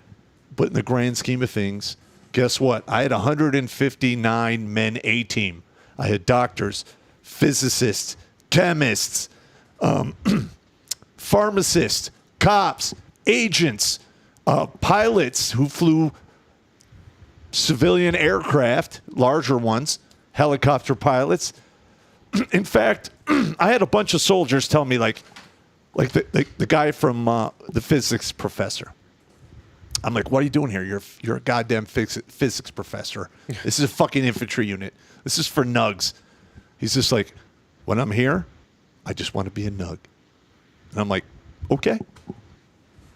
But in the grand scheme of things, guess what? I had 159 men A-team. I had doctors, physicists, chemists, pharmacists, cops, agents, pilots who flew civilian aircraft, larger ones, helicopter pilots. In fact, I had a bunch of soldiers tell me, like the guy from the physics professor. I'm like, what are you doing here? You're a goddamn physics professor. This is a fucking infantry unit. This is for nugs. He's just like, when I'm here, I just want to be a nug. And I'm like, okay.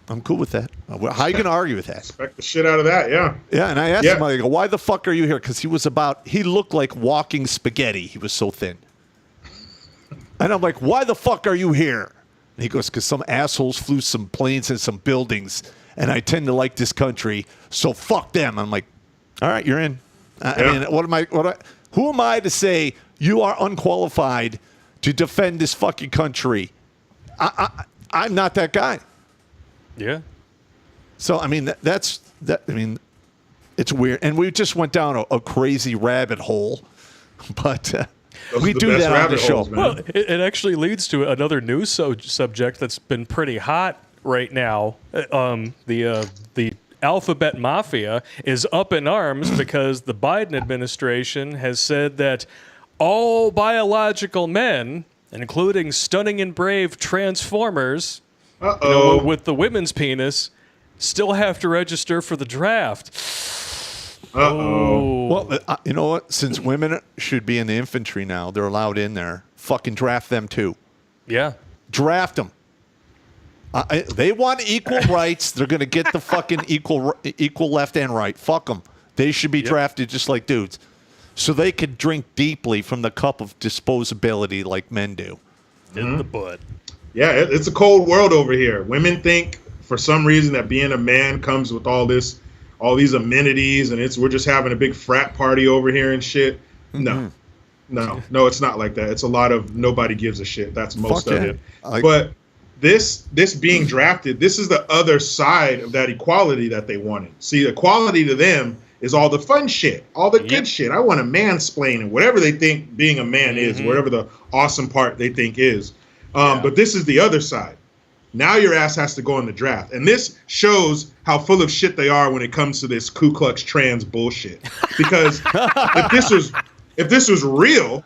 I'm cool with that. How are you going to argue with that? Respect the shit out of that, yeah. Yeah, and I asked him, I go, why the fuck are you here? Because he looked like walking spaghetti. He was so thin. And I'm like, why the fuck are you here? And he goes, because some assholes flew some planes and some buildings, and I tend to like this country, so fuck them. I'm like, all right, you're in. I mean, who am I to say you are unqualified to defend this fucking country? I'm not that guy. Yeah. So, I mean, that's it's weird. And we just went down a crazy rabbit hole. But we do that on the show. Well, it actually leads to another news subject that's been pretty hot right now. The Alphabet Mafia is up in arms because the Biden administration has said that all biological men, including stunning and brave Transformers, with the women's penis, still have to register for the draft. Uh-oh. Well, you know what? Since women should be in the infantry now, they're allowed in there. Fucking draft them too. Yeah. Draft them. They want equal rights. They're going to get the fucking equal left and right. Fuck them. They should be drafted just like dudes. So they could drink deeply from the cup of disposability like men do. In the butt. Yeah, it's a cold world over here. Women think for some reason that being a man comes with all these amenities, and we're just having a big frat party over here and shit. No, it's not like that. It's a lot of nobody gives a shit. That's most of it. But this being drafted, this is the other side of that equality that they wanted. See, equality to them is all the fun shit, all the good shit. I want to mansplain and whatever they think being a man is, whatever the awesome part they think is. But this is the other side. Now your ass has to go in the draft. And this shows how full of shit they are when it comes to this Ku Klux trans bullshit. Because if this was real,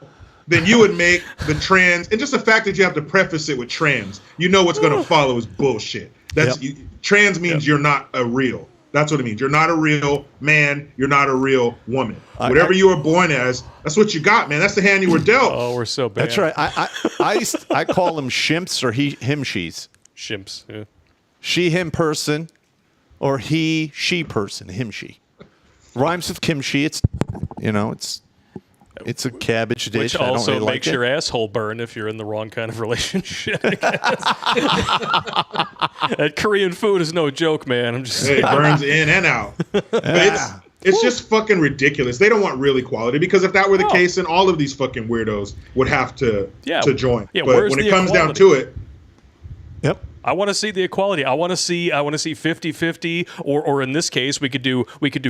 then you would make the trans, and just the fact that you have to preface it with trans, you know what's going to follow is bullshit. Trans means you're not a real. That's what it means. You're not a real man. You're not a real woman. Whatever you were born as, that's what you got, man. That's the hand you were dealt. Oh, we're so bad. That's right. I call them shimps or him, she's. Shimps, yeah. She, him person, or he, she person, him, she. Rhymes with kimchi. It's a cabbage dish. Which also really makes your asshole burn if you're in the wrong kind of relationship. That Korean food is no joke, man. I'm just saying. It burns in and out. But it's just fucking ridiculous. They don't want real equality, because if that were the case, then all of these fucking weirdos would have to join. Yeah, but when it comes down to it, I want to see the equality. I want to see 50-50, or in this case, we could do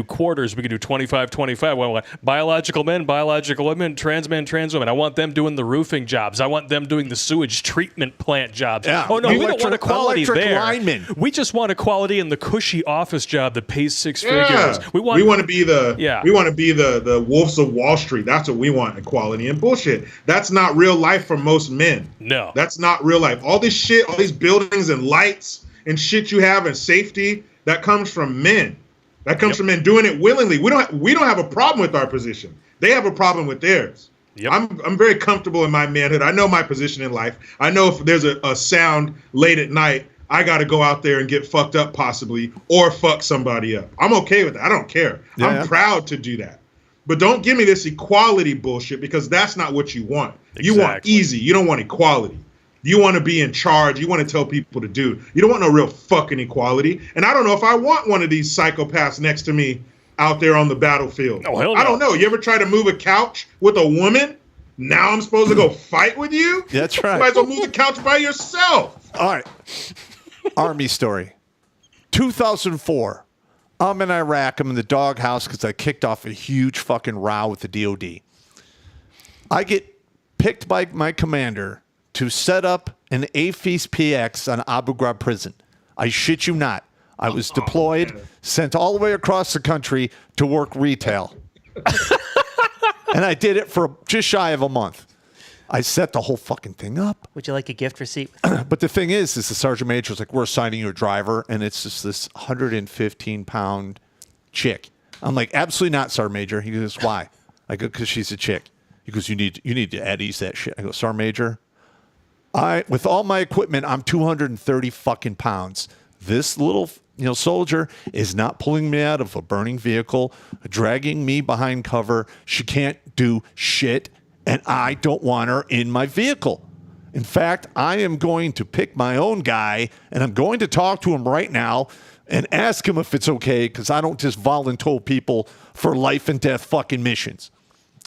quarters. We could do 25-25. Well, biological men, biological women, trans men, trans women. I want them doing the roofing jobs. I want them doing the sewage treatment plant jobs. Yeah. Oh no, we don't want equality there. Linemen. We just want equality in the cushy office job that pays 6 figures. We want to be the wolves of Wall Street. That's what we want, equality. And bullshit. That's not real life for most men. No. That's not real life. All this shit, all these buildings and lights and shit you have and safety, that comes from men. That comes from men doing it willingly. We don't have a problem with our position. They have a problem with theirs. Yep. I'm very comfortable in my manhood. I know my position in life. I know if there's a sound late at night, I got to go out there and get fucked up possibly, or fuck somebody up. I'm okay with that. I don't care. I'm proud to do that. But don't give me this equality bullshit, because that's not what you want. Exactly. You want easy. You don't want equality. You want to be in charge. You want to tell people to do. You don't want no real fucking equality. And I don't know if I want one of these psychopaths next to me out there on the battlefield. Oh, hell no. I don't know. You ever try to move a couch with a woman? Now I'm supposed to go fight with you? That's right. You might as well move the couch by yourself. All right. Army story. 2004. I'm in Iraq. I'm in the doghouse because I kicked off a huge fucking row with the DOD. I get picked by my commander to set up an AFIS PX on Abu Ghraib prison. I shit you not. I was deployed, sent all the way across the country to work retail. And I did it for just shy of a month. I set the whole fucking thing up. Would you like a gift receipt? But the thing is the sergeant major was like, we're assigning you a driver, and it's just this 115-pound chick. I'm like, absolutely not, Sergeant Major. He goes, why? I go, because she's a chick. He goes, you need to at ease that shit. I go, Sergeant Major, with all my equipment, I'm 230 fucking pounds. This little soldier is not pulling me out of a burning vehicle, dragging me behind cover. She can't do shit, and I don't want her in my vehicle. In fact, I am going to pick my own guy, and I'm going to talk to him right now and ask him if it's okay, because I don't just volunteer people for life and death fucking missions.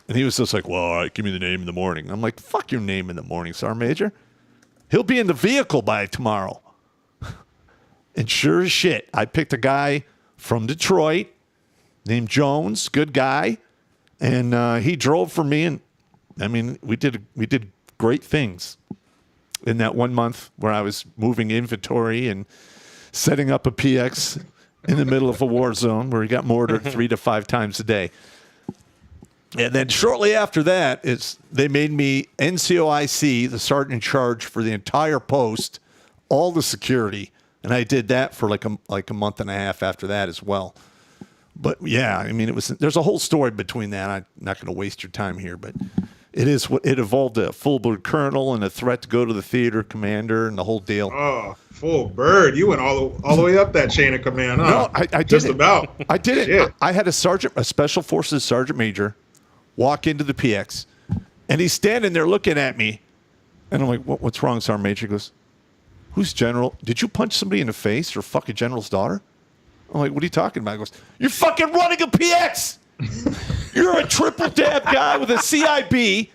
And he was just like, well, all right, give me the name in the morning. I'm like, fuck your name in the morning, Sergeant Major. He'll be in the vehicle by tomorrow. And sure as shit, I picked a guy from Detroit named Jones, good guy. And he drove for me. And I mean, we did great things in that 1 month where I was moving inventory and setting up a PX in the middle of a war zone where he got mortared 3 to 5 times a day. And then shortly after that, they made me NCOIC, the sergeant in charge for the entire post, all the security. And I did that for like a month and a half after that as well. But yeah, I mean, there's a whole story between that. I'm not going to waste your time here, but it evolved a full-blood colonel and a threat to go to the theater commander and the whole deal. Oh, full bird! You went all the way up that chain of command, huh? No, I did just it. about. I did it. Shit. I had a special forces sergeant major walk into the PX, and he's standing there looking at me, And I'm like, what's wrong, Sergeant Major? He goes, who's General? Did you punch somebody in the face or fuck a general's daughter? I'm like, what are you talking about? He goes, you're fucking running a PX. You're a triple dab guy with a CIB,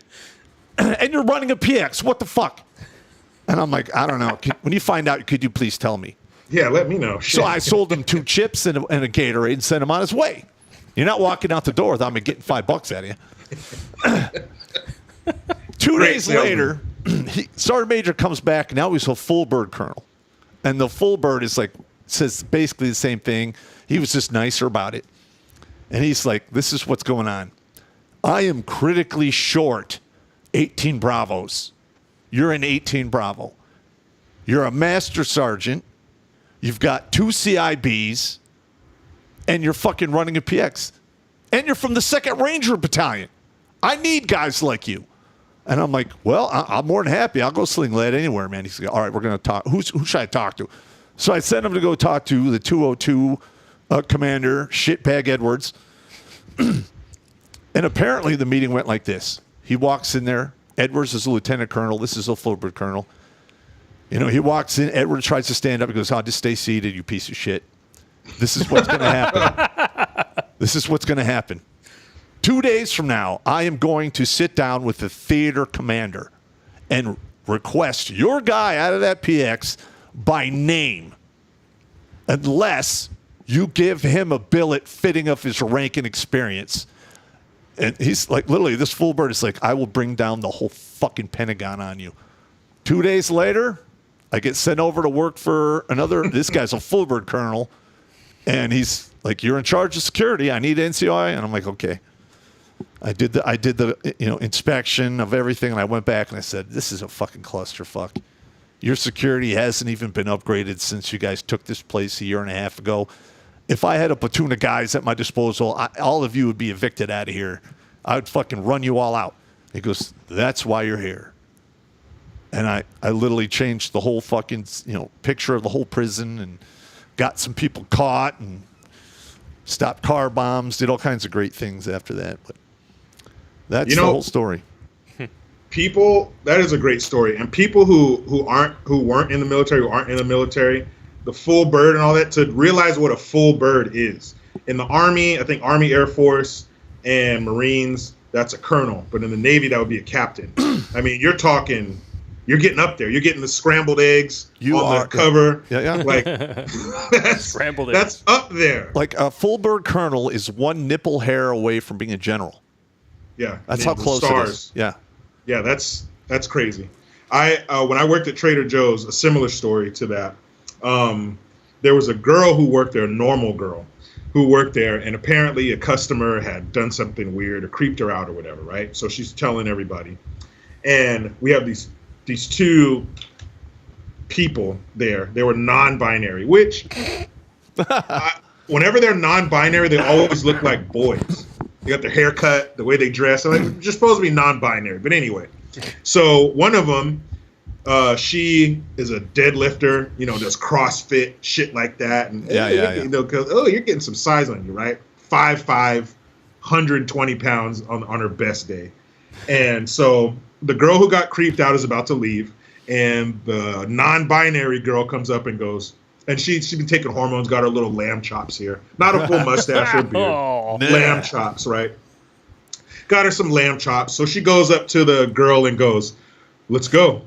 and you're running a PX. What the fuck? And I'm like, I don't know. When you find out, could you please tell me? Yeah, let me know. So I sold him 2 chips and a Gatorade and sent him on his way. You're not walking out the door without me getting $5 out of you. 2 days later, Sergeant Major comes back. Now he's a full bird colonel. And the full bird is like, says basically the same thing. He was just nicer about it. And he's like, this is what's going on. I am critically short 18 Bravos. You're an 18 Bravo. You're a master sergeant. You've got 2 CIBs. And you're fucking running a PX. And you're from the 2nd Ranger Battalion. I need guys like you. And I'm like, well, I'm more than happy. I'll go sling lead anywhere, man. He's like, all right, we're going to talk. Who should I talk to? So I sent him to go talk to the 202 commander, Shitbag Edwards. And apparently the meeting went like this. He walks in there. Edwards is a lieutenant colonel. This is a full bird colonel. You know, he walks in. Edwards tries to stand up. He goes, just stay seated, you piece of shit. This is what's going to happen. This is what's going to happen. 2 days from now, I am going to sit down with the theater commander and request your guy out of that PX by name, unless you give him a billet fitting of his rank and experience. And he's like, literally, this full bird is like, I will bring down the whole fucking Pentagon on you. 2 days later, I get sent over to work for another, this guy's a full bird colonel. And he's like, you're in charge of security. I need NCOI. And I'm like, okay. I did the inspection of everything. And I went back and I said, this is a fucking clusterfuck. Your security hasn't even been upgraded since you guys took this place a year and a half ago. If I had a platoon of guys at my disposal, all of you would be evicted out of here. I would fucking run you all out. He goes, that's why you're here. And I literally changed the whole fucking, picture of the whole prison and got some people caught and stopped car bombs, did all kinds of great things after that. But that's the whole story. People, that is a great story. And people who weren't in the military, who aren't in the military, the full bird and all that, to realize what a full bird is. In the Army, I think Army, Air Force, and Marines, that's a colonel. But in the Navy, that would be a captain. I mean, you're getting up there. You're getting the scrambled eggs on the cover. Yeah. Like, scrambled eggs. That's up there. Like a full bird colonel is one nipple hair away from being a general. Yeah. That's how close it is. Yeah. Yeah, that's crazy. When I worked at Trader Joe's, a similar story to that. There was a girl who worked there, a normal girl, who worked there, and apparently a customer had done something weird or creeped her out or whatever, right? So she's telling everybody. And we have these 2 people there. They were non-binary, which whenever they're non-binary, they always look like boys. They got their hair cut, the way they dress. I'm like, you're supposed to be non-binary. But anyway, so one of them, she is a deadlifter, does CrossFit, shit like that. And yeah. Because, you're getting some size on you, right? 5'5", 120 pounds on her best day. And so the girl who got creeped out is about to leave, and the non-binary girl comes up and goes, and she's been taking hormones, got her little lamb chops here. Not a full mustache or beard. Lamb chops, right? Got her some lamb chops. So she goes up to the girl and goes, let's go.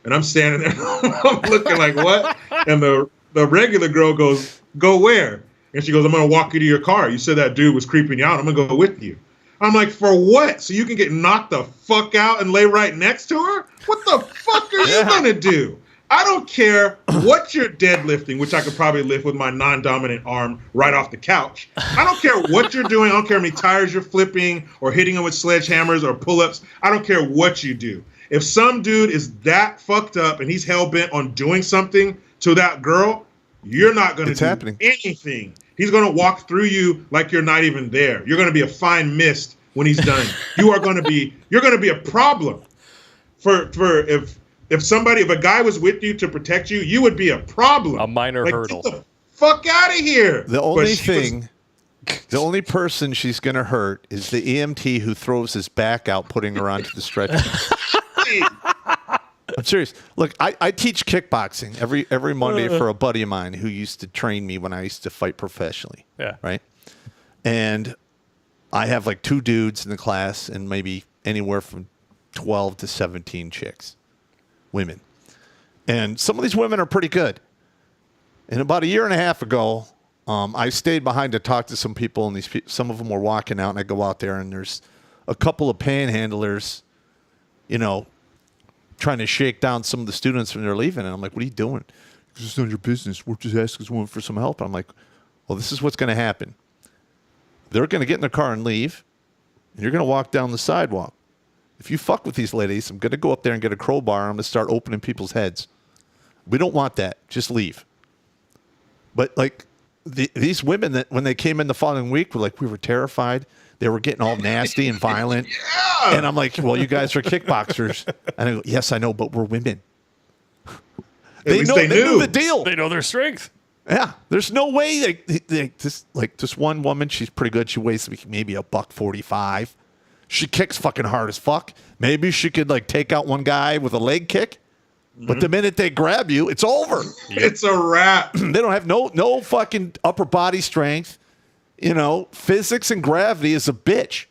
And I'm standing there, I'm looking like, what? And the regular girl goes, go where? And she goes, I'm going to walk you to your car. You said that dude was creeping you out. I'm going to go with you. I'm like, for what? So you can get knocked the fuck out and lay right next to her? What the fuck are you going to do? I don't care what you're deadlifting, which I could probably lift with my non-dominant arm right off the couch. I don't care what you're doing. I don't care how many tires you're flipping or hitting them with sledgehammers or pull-ups. I don't care what you do. If some dude is that fucked up and he's hell-bent on doing something to that girl, you're not going to do anything. He's going to walk through you like you're not even there. You're going to be a fine mist when he's done. You're going to be a problem. If a guy was with you to protect you, you would be a problem. A minor hurdle. Get the fuck out of here. The only person she's going to hurt is the EMT who throws his back out, putting her onto the stretcher. I'm serious. Look, I teach kickboxing every Monday for a buddy of mine who used to train me when I used to fight professionally. Yeah. Right. And I have like 2 dudes in the class and maybe anywhere from 12 to 17 chicks, women. And some of these women are pretty good. And about a year and a half ago, I stayed behind to talk to some people, and some of them were walking out, and I go out there, and there's a couple of panhandlers, trying to shake down some of the students when they're leaving. And I'm like, what are you doing? It's just none of your business. We're just asking someone for some help. And I'm like, well, this is what's going to happen. They're going to get in their car and leave, and you're going to walk down the sidewalk. If you fuck with these ladies, I'm going to go up there and get a crowbar, and I'm going to start opening people's heads. We don't want that. Just leave. But, like, these women, that when they came in the following week, were like, we were terrified. They were getting all nasty and violent. Yeah. And I'm like, well, you guys are kickboxers. And I go, yes, I know, but we're women. They knew the deal. They know their strength. Yeah. There's no way this one woman, she's pretty good. She weighs maybe $145. She kicks fucking hard as fuck. Maybe she could, like, take out one guy with a leg kick. But the minute they grab you, it's over. It's a wrap. They don't have no fucking upper body strength. Physics and gravity is a bitch.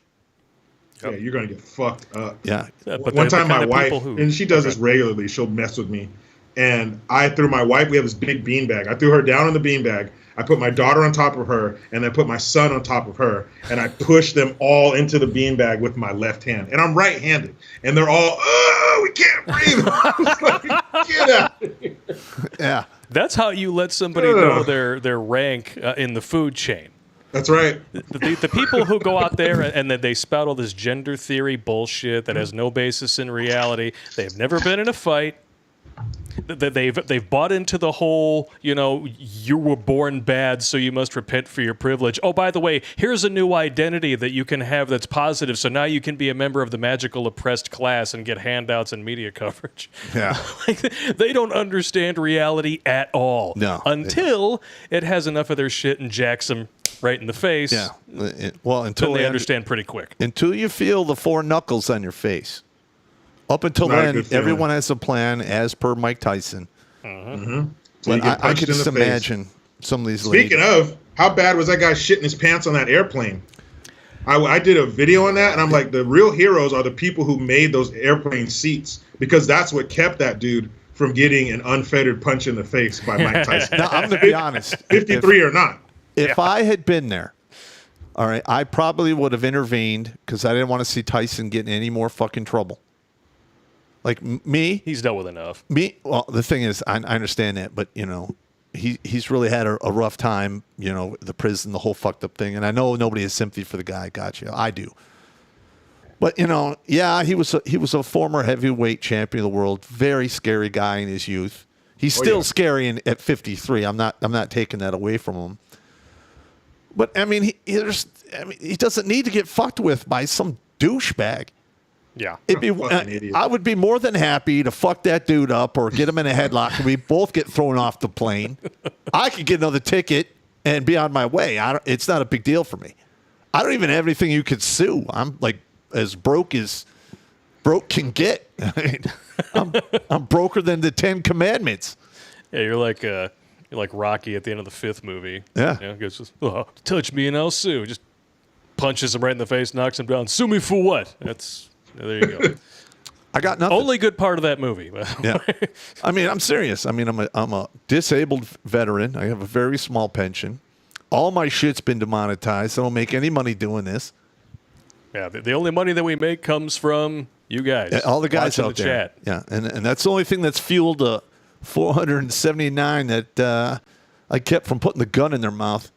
Yeah, you're gonna get fucked up. Yeah. But One time, my wife, who, and she does this regularly. She'll mess with me, and I threw my wife. We have this big beanbag. I threw her down on the beanbag. I put my daughter on top of her, and I put my son on top of her, and I pushed them all into the beanbag with my left hand. And I'm right-handed, and they're all, oh, we can't breathe. I was like, get out of here. Yeah. That's how you let somebody know their rank in the food chain. That's right. The people who go out there and then they spout all this gender theory bullshit that has no basis in reality. They've never been in a fight. They've bought into the whole, you were born bad, so you must repent for your privilege. Oh, by the way, here's a new identity that you can have that's positive, so now you can be a member of the magical oppressed class and get handouts and media coverage. Yeah. They don't understand reality at all. No. Until it has enough of their shit and jacks them right in the face. Yeah. Well, until they understand pretty quick. Until you feel the 4 knuckles on your face. Up until then, everyone has a plan, as per Mike Tyson. Mm-hmm. But I can just imagine some of these ladies. Speaking of, how bad was that guy shitting his pants on that airplane? I did a video on that, and I'm like, the real heroes are the people who made those airplane seats, because that's what kept that dude from getting an unfettered punch in the face by Mike Tyson. Now, I'm going to be honest. 53 or not. If I had been there, all right, I probably would have intervened because I didn't want to see Tyson get in any more fucking trouble. Like me, he's dealt with enough. Well, the thing is, I understand that, but he's really had a rough time. The prison, the whole fucked up thing, and I know nobody has sympathy for the guy. Gotcha, I do. But yeah, he was a former heavyweight champion of the world. Very scary guy in his youth. He's still scary at 53. I'm not taking that away from him. But I mean, he doesn't need to get fucked with by some douchebag. Yeah. I would be more than happy to fuck that dude up or get him in a headlock and we both get thrown off the plane. I could get another ticket and be on my way. It's not a big deal for me. I don't even have anything you could sue. I'm like as broke can get. I'm broker than the 10 Commandments. Yeah, you're like Rocky at the end of the 5th movie. Yeah. Goes, touch me and I'll sue. Just punches him right in the face, knocks him down. Sue me for what? There you go. I got nothing. Only good part of that movie. Yeah. I mean, I'm serious. I mean, I'm a disabled veteran. I have a very small pension. All my shit's been demonetized. I don't make any money doing this. Yeah, the only money that we make comes from you guys. Yeah, all the guys out the there. Chat. Yeah, and that's the only thing that's fueled the 479 that I kept from putting the gun in their mouth.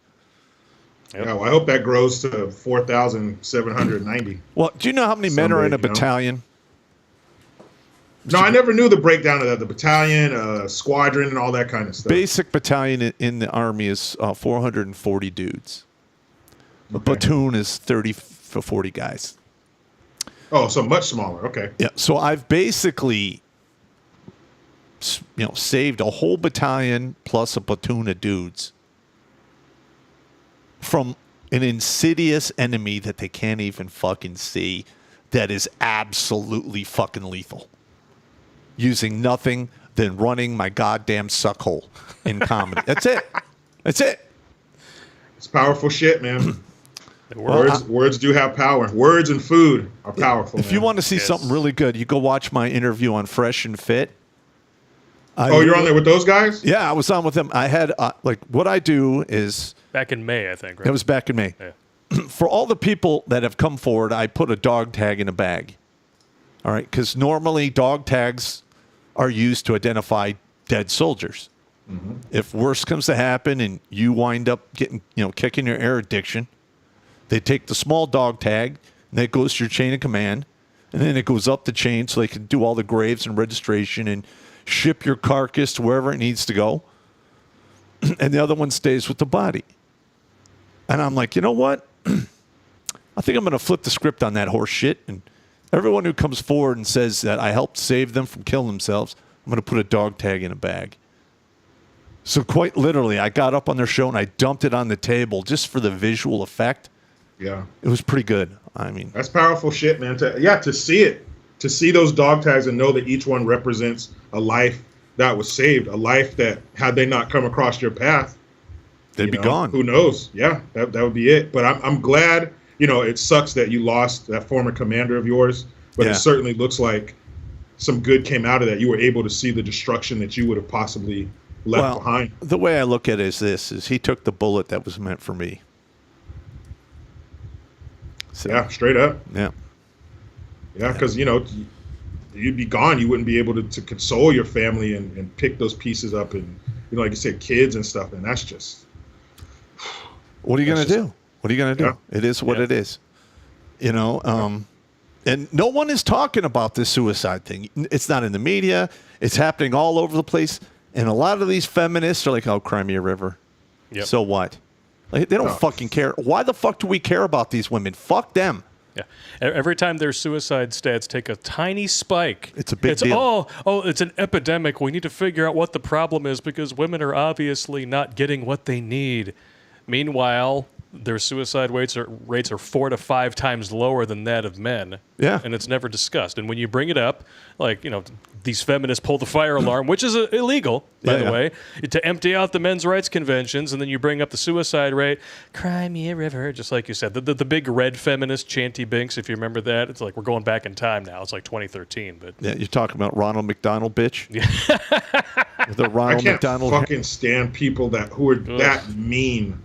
Yep. Yeah, well, I hope that grows to 4,790. Well, do you know how many men are in a battalion? No, I never knew the breakdown of that. The battalion, squadron, and all that kind of stuff. Basic battalion in the Army is 440 dudes. A platoon is 30 to 40 guys. Oh, so much smaller. Okay. Yeah, so I've basically saved a whole battalion plus a platoon of dudes from an insidious enemy that they can't even fucking see that is absolutely fucking lethal. using nothing than running my goddamn suckhole in comedy. That's it. That's it. It's powerful shit, man. Words do have power. Words and food are powerful. If you want to see something really good, you go watch my interview on Fresh and Fit. You're on there with those guys? Yeah, I was on with them. I had what I do is back in May, I think. Right? It was back in May. Yeah. For all the people that have come forward, I put a dog tag in a bag. All right, because normally dog tags are used to identify dead soldiers. Mm-hmm. If worse comes to happen and you wind up getting, kicking your air addiction, they take the small dog tag and that goes to your chain of command, and then it goes up the chain so they can do all the graves and registration and ship your carcass to wherever it needs to go. And the other one stays with the body. And I'm like, you know what? I think I'm going to flip the script on that horse shit. And everyone who comes forward and says that I helped save them from killing themselves, I'm going to put a dog tag in a bag. So quite literally, I got up on their show and I dumped it on the table just for the visual effect. Yeah. It was pretty good. I mean, that's powerful shit, man. To see it, to see those dog tags and know that each one represents a life that was saved, a life that had they not come across your path, they'd be gone. Who knows? Yeah, that would be it. But I'm glad, it sucks that you lost that former commander of yours, but it certainly looks like some good came out of that. You were able to see the destruction that you would have possibly left behind. The way I look at it is he took the bullet that was meant for me. So, yeah, straight up. Yeah. Yeah, because, you'd be gone. You wouldn't be able to console your family and pick those pieces up and, like you said, kids and stuff. And that's just... What are you going to do? What are you going to do? Yeah. It is what it is. And no one is talking about this suicide thing. It's not in the media. It's happening all over the place. And a lot of these feminists are like, oh, Crimea River. Yep. So what? Like, they don't fucking care. Why the fuck do we care about these women? Fuck them. Yeah. Every time their suicide stats take a tiny spike, it's a big deal. It's an epidemic. We need to figure out what the problem is because women are obviously not getting what they need. Meanwhile, their suicide rates are 4 to 5 times lower than that of men. Yeah. And it's never discussed. And when you bring it up, these feminists pull the fire alarm, which is illegal, by the way, to empty out the men's rights conventions, and then you bring up the suicide rate, Crimea River, just like you said. The big red feminist, Chanty Binks, if you remember that, it's like we're going back in time now. It's like 2013. But yeah, you're talking about Ronald McDonald, bitch? The Ronald McDonald. I can't fucking stand people who are that mean.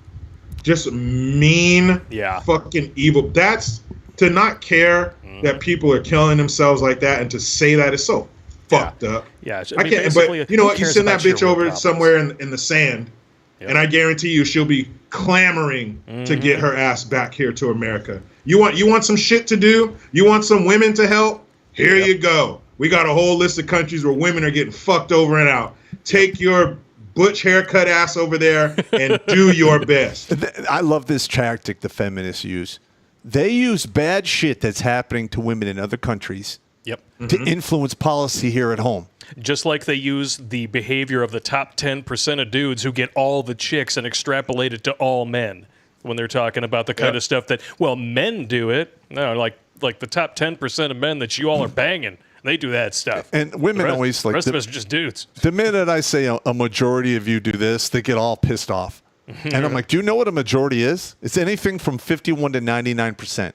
Just mean, fucking evil. That's to not care that people are killing themselves like that, and to say that is so fucked up. Yeah, I can't. But you know what? You send that bitch over somewhere in the sand, and I guarantee you she'll be clamoring to get her ass back here to America. You want some shit to do? You want some women to help? Here you go. We got a whole list of countries where women are getting fucked over and out. Take your butch haircut ass over there and do your best. I love this tactic the feminists use. They use bad shit that's happening to women in other countries to influence policy here at home. Just like they use the behavior of the top 10% of dudes who get all the chicks and extrapolate it to all men when they're talking about the kind of stuff that, men do it. No, like the top 10% of men that you all are banging. They do that stuff. And women always like... The rest of us are just dudes. The minute I say a majority of you do this, they get all pissed off. And I'm like, do you know what a majority is? It's anything from 51 to 99%.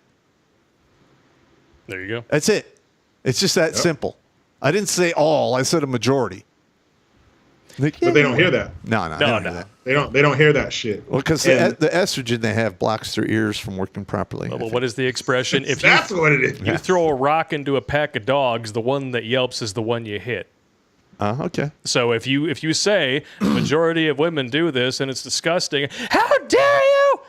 There you go. That's it. It's just that simple. I didn't say all. I said a majority. Like, but they don't hear that. No. They don't hear that shit. Well, because the estrogen they have blocks their ears from working properly. Well, what is the expression? If that's what it is. You throw a rock into a pack of dogs, the one that yelps is the one you hit. Okay. So if you say the majority of women do this and it's disgusting, how dare you?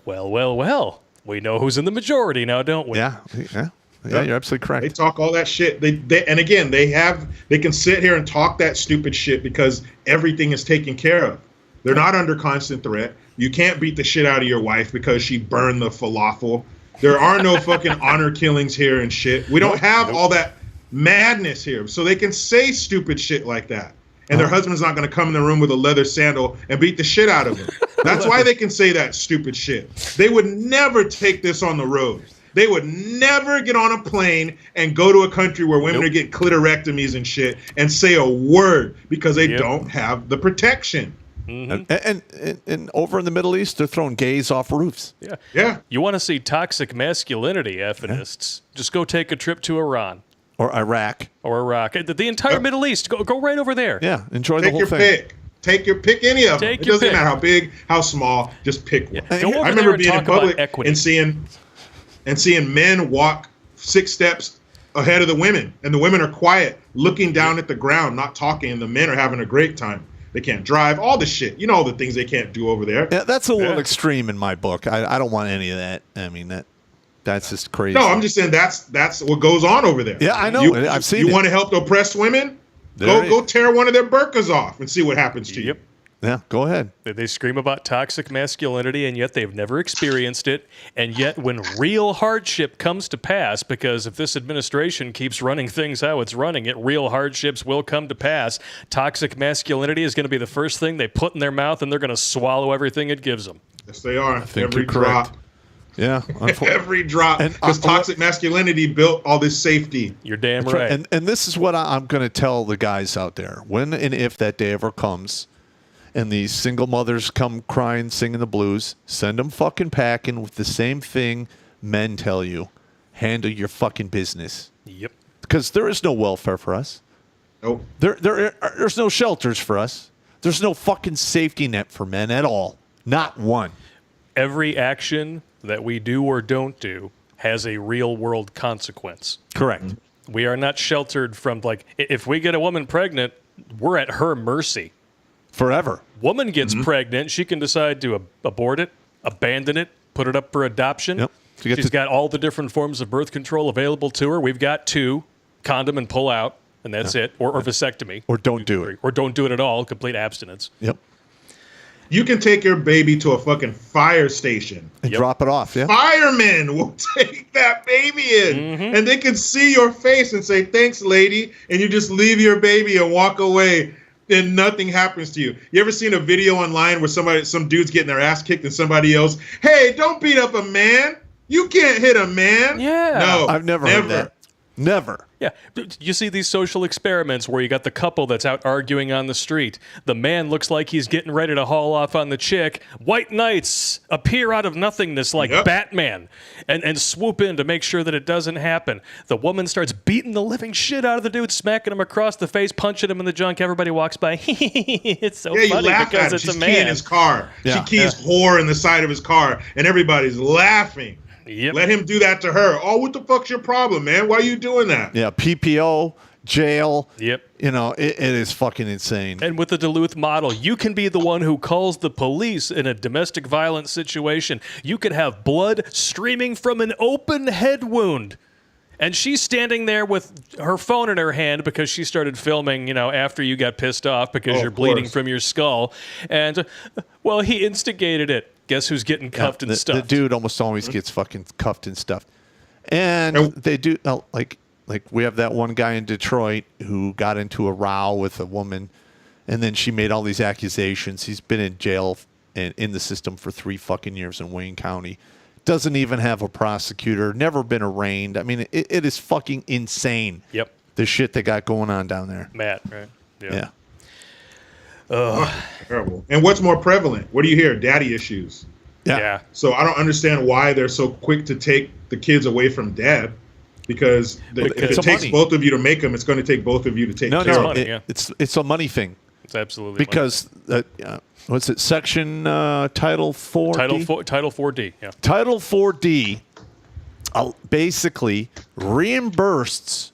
Well, we know who's in the majority now, don't we? Yeah, you're absolutely correct. They talk all that shit. And again, they can sit here and talk that stupid shit because everything is taken care of. They're not under constant threat. You can't beat the shit out of your wife because she burned the falafel. There are no fucking honor killings here and shit. We don't have all that madness here. So they can say stupid shit like that. And their husband's not going to come in the room with a leather sandal and beat the shit out of them. That's why they can say that stupid shit. They would never take this on the road. They would never get on a plane and go to a country where women are getting clitorectomies and shit and say a word because they don't have the protection. And over in the Middle East, they're throwing gays off roofs. Yeah. You want to see toxic masculinity, feminists? Just go take a trip to Iran. Or Iraq. The entire Middle East. Go right over there. Yeah, enjoy the whole thing. Pick. Take your pick, any of them. It doesn't matter how big, how small, just pick one. Go over I remember being in public equity. and seeing men walk 6 steps ahead of the women, and the women are quiet, looking down at the ground, not talking, and the men are having a great time. They can't drive, all the shit. You know all the things they can't do over there. Yeah, that's a little extreme in my book. I don't want any of that. I mean, that's just crazy. No, I'm just saying that's what goes on over there. Yeah, I know. I've seen it. You want to help the oppressed women? Go tear one of their burqas off and see what happens to you. Yeah, go ahead. They scream about toxic masculinity, and yet they've never experienced it. And yet when real hardship comes to pass, because if this administration keeps running things how it's running it, real hardships will come to pass. Toxic masculinity is going to be the first thing they put in their mouth, and they're going to swallow everything it gives them. Yes, they are. I think Every you're correct. drop. Yeah. Every drop. Because toxic masculinity built all this safety. You're damn right. And this is what I'm going to tell the guys out there. When and if that day ever comes, and these single mothers come crying, singing the blues, send them fucking packing with the same thing men tell you. Handle your fucking business. Yep. Because there is no welfare for us. Nope. There's no shelters for us. There's no fucking safety net for men at all. Not one. Every action that we do or don't do has a real world consequence. Correct. We are not sheltered from, like, if we get a woman pregnant, we're at her mercy. Forever. Woman gets pregnant, she can decide to abort it, abandon it, put it up for adoption. Yep. She's got all the different forms of birth control available to her. We've got 2, condom and pull out, and that's it. Or vasectomy. Or don't do it. Or don't do it at all, complete abstinence. Yep. You can take your baby to a fucking fire station. And drop it off, yeah? Firemen will take that baby in. And they can see your face and say, thanks, lady. And you just leave your baby and walk away. And nothing happens to you. You ever seen a video online where some dude's getting their ass kicked and somebody else, hey, don't beat up a man. You can't hit a man. Yeah. No, I've never heard that. Never. Yeah. You see these social experiments where you got the couple that's out arguing on the street. The man looks like he's getting ready to haul off on the chick. White knights appear out of nothingness like Batman and swoop in to make sure that it doesn't happen. The woman starts beating the living shit out of the dude, smacking him across the face, punching him in the junk. Everybody walks by. It's so funny you laugh because at it's She's a man. keying his car. Yeah. She keys whore in the side of his car, and everybody's laughing. Yep. Let him do that to her. Oh, what the fuck's your problem, man? Why are you doing that? Yeah, PPO, jail. Yep. You know, it is fucking insane. And with the Duluth model, you can be the one who calls the police in a domestic violence situation. You could have blood streaming from an open head wound. And she's standing there with her phone in her hand because she started filming, after you got pissed off because you're bleeding from your skull. And, well, he instigated it. Guess who's getting cuffed and stuffed? The dude almost always gets fucking cuffed and stuffed. And they do, like we have that one guy in Detroit who got into a row with a woman, and then she made all these accusations. He's been in jail and in the system for 3 fucking years in Wayne County. Doesn't even have a prosecutor, never been arraigned. I mean, it is fucking insane. Yep. The shit they got going on down there. Matt, right? Yeah. Terrible. And what's more prevalent? What do you hear? Daddy issues. Yeah. So I don't understand why they're so quick to take the kids away from dad, because if it takes both of you to make them, it's going to take both of you to take care of them. It's a money thing. It's absolutely because what's it? Section Title 4D. Title 4D. Yeah. Title 4D basically reimburses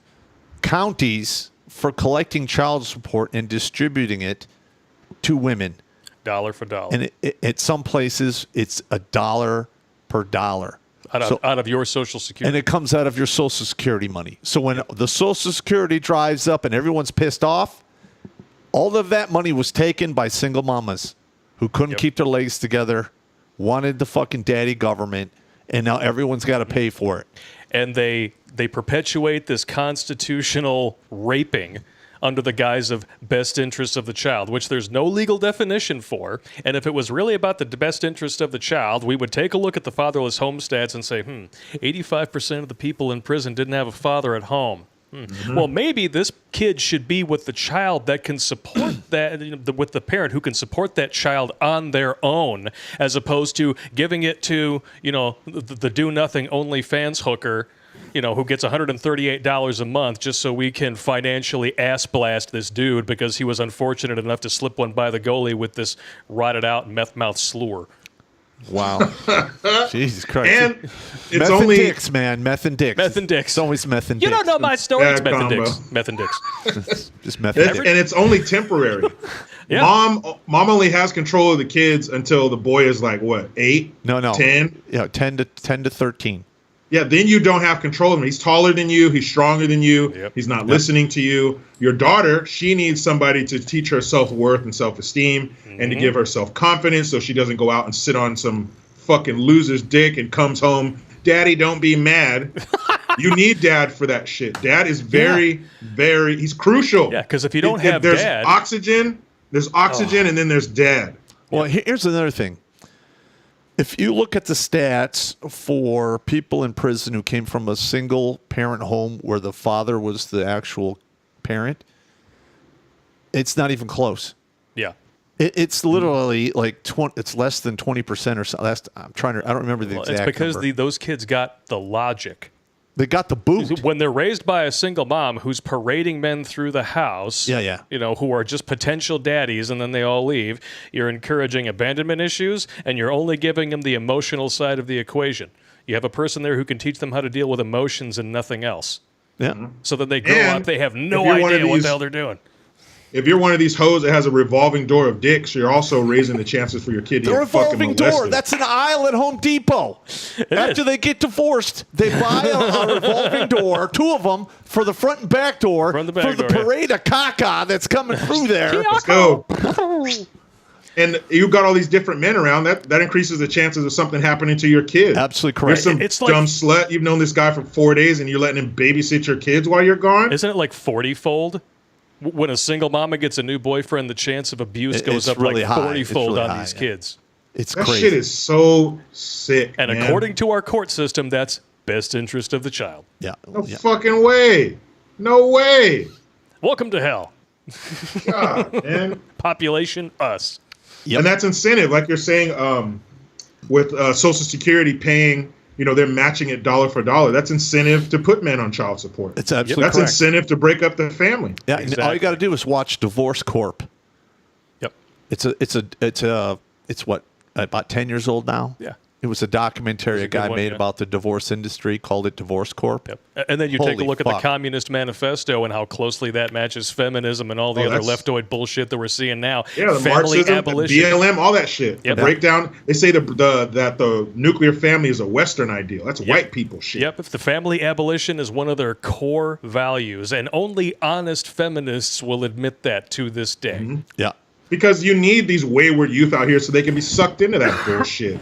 counties for collecting child support and distributing it to women. Dollar for dollar. And at some places, it's $1 per dollar. Out of your Social Security. And it comes out of your Social Security money. So when the Social Security drives up and everyone's pissed off, all of that money was taken by single mamas who couldn't keep their legs together, wanted the fucking daddy government, and now everyone's got to pay for it. And they perpetuate this constitutional raping under the guise of best interests of the child, which there's no legal definition for. And if it was really about the best interest of the child, we would take a look at the fatherless home stats and say, 85% of the people in prison didn't have a father at home. Well, maybe this kid should be with the child that can support that, with the parent who can support that child on their own, as opposed to giving it to, the do-nothing OnlyFans hooker, who gets $138 a month just so we can financially ass blast this dude because he was unfortunate enough to slip one by the goalie with this rotted out meth mouth slur. Wow. Jesus Christ. And it's meth only and dicks, man. Meth and dicks. Meth and dicks. It's always meth and You dicks. don't know my story. It's meth and combo. dicks. Meth and dicks. Just meth and and dicks. it's only temporary. Yeah. Mom only has control of the kids until the boy is like what, 8? No. 10? Yeah, 10 to 13. Yeah, then you don't have control of him. He's taller than you. He's stronger than you. Yep. He's not listening to you. Your daughter, she needs somebody to teach her self-worth and self-esteem and to give her self-confidence so she doesn't go out and sit on some fucking loser's dick and comes home, Daddy, don't be mad. You need Dad for that shit. Dad is very, he's crucial. Yeah, because if you don't have there's Dad... there's oxygen, and then there's Dad. Well, here's another thing. If you look at the stats for people in prison who came from a single parent home where the father was the actual parent, it's not even close. Yeah. It's literally like it's less than 20% or something. I don't remember the exact It's because number. those kids got the logic. They got the boot. When they're raised by a single mom who's parading men through the house, Yeah. who are just potential daddies, and then they all leave, you're encouraging abandonment issues, and you're only giving them the emotional side of the equation. You have a person there who can teach them how to deal with emotions and nothing else. Yeah. So that they grow And up, they have no if you're one of idea what these- the hell they're doing. If you're one of these hoes that has a revolving door of dicks, you're also raising the chances for your kid to The get fucking revolving molested. door. That's an aisle at Home Depot. After they get divorced, they buy a revolving door, 2 of them, for the front and back door, Front and back for the door, yeah. parade of caca that's coming through there. Let's go. And you've got all these different men around. That increases the chances of something happening to your kid. Absolutely You're correct. some It's like- dumb slut. You've known this guy for 4 days, and you're letting him babysit your kids while you're gone. Isn't it like 40-fold? When a single mama gets a new boyfriend, the chance of abuse goes It's up really like high. 40-fold It's really on high, these yeah. kids. It's That crazy. shit is so sick. And man. according to our court system, that's best interest of the child. Yeah. No yeah. fucking way. No way. Welcome to hell. God, man. Population, us. Yep. And that's incentive, like you're saying, with Social Security paying, they're matching it dollar for dollar. That's incentive to put men on child support. It's absolutely That's correct. incentive to break up the family. Yeah, and all Exactly. you got to do is watch Divorce Corp. Yep. It's what, about 10 years old now? Yeah. It was a documentary a good guy one, made yeah. about the divorce industry, called it Divorce Corp. Yep. And then you take a Holy look at the fuck. Communist Manifesto and how closely that matches feminism and all the Oh, other that's- leftoid bullshit that we're seeing now. Yeah, the Family Marxism, abolition. BLM, all that shit. Yep. The breakdown. They say that the nuclear family is a Western ideal. That's white people shit. Yep, if the family abolition is one of their core values, and only honest feminists will admit that to this day. Mm-hmm. Yeah. Because you need these wayward youth out here so they can be sucked into that bullshit.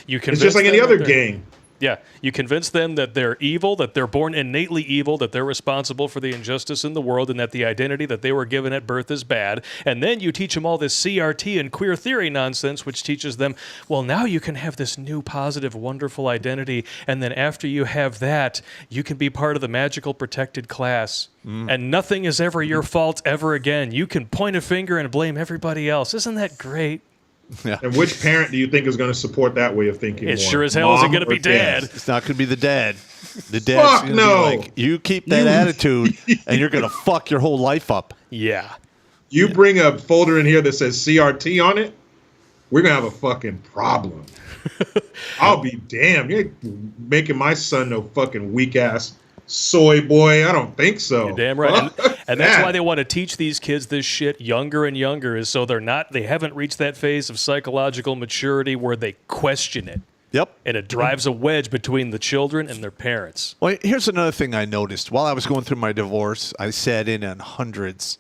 You It's convince just like any them other that they're- gang. Yeah, you convince them that they're evil, that they're born innately evil, that they're responsible for the injustice in the world, and that the identity that they were given at birth is bad. And then you teach them all this CRT and queer theory nonsense, which teaches them, well, now you can have this new, positive, wonderful identity. And then after you have that, you can be part of the magical protected class. And nothing is ever your fault ever again. You can point a finger and blame everybody else. Isn't that great? And which parent do you think is going to support that way of thinking? It more? sure as hell isn't Mom going to be or dad? dad. It's not going to be the dad. The dad's Fuck gonna no. be like, you keep that attitude, and you're going to fuck your whole life up. Yeah. You bring a folder in here that says CRT on it, we're going to have a fucking problem. I'll be damned. You're making my son no fucking weak-ass soy boy. I don't think so. You're damn right. Fuck And that's that. why they want to teach these kids this shit younger and younger, is so they haven't reached that phase of psychological maturity where they question it. Yep. And it drives a wedge between the children and their parents. Well, here's another thing I noticed. While I was going through my divorce, I sat in on hundreds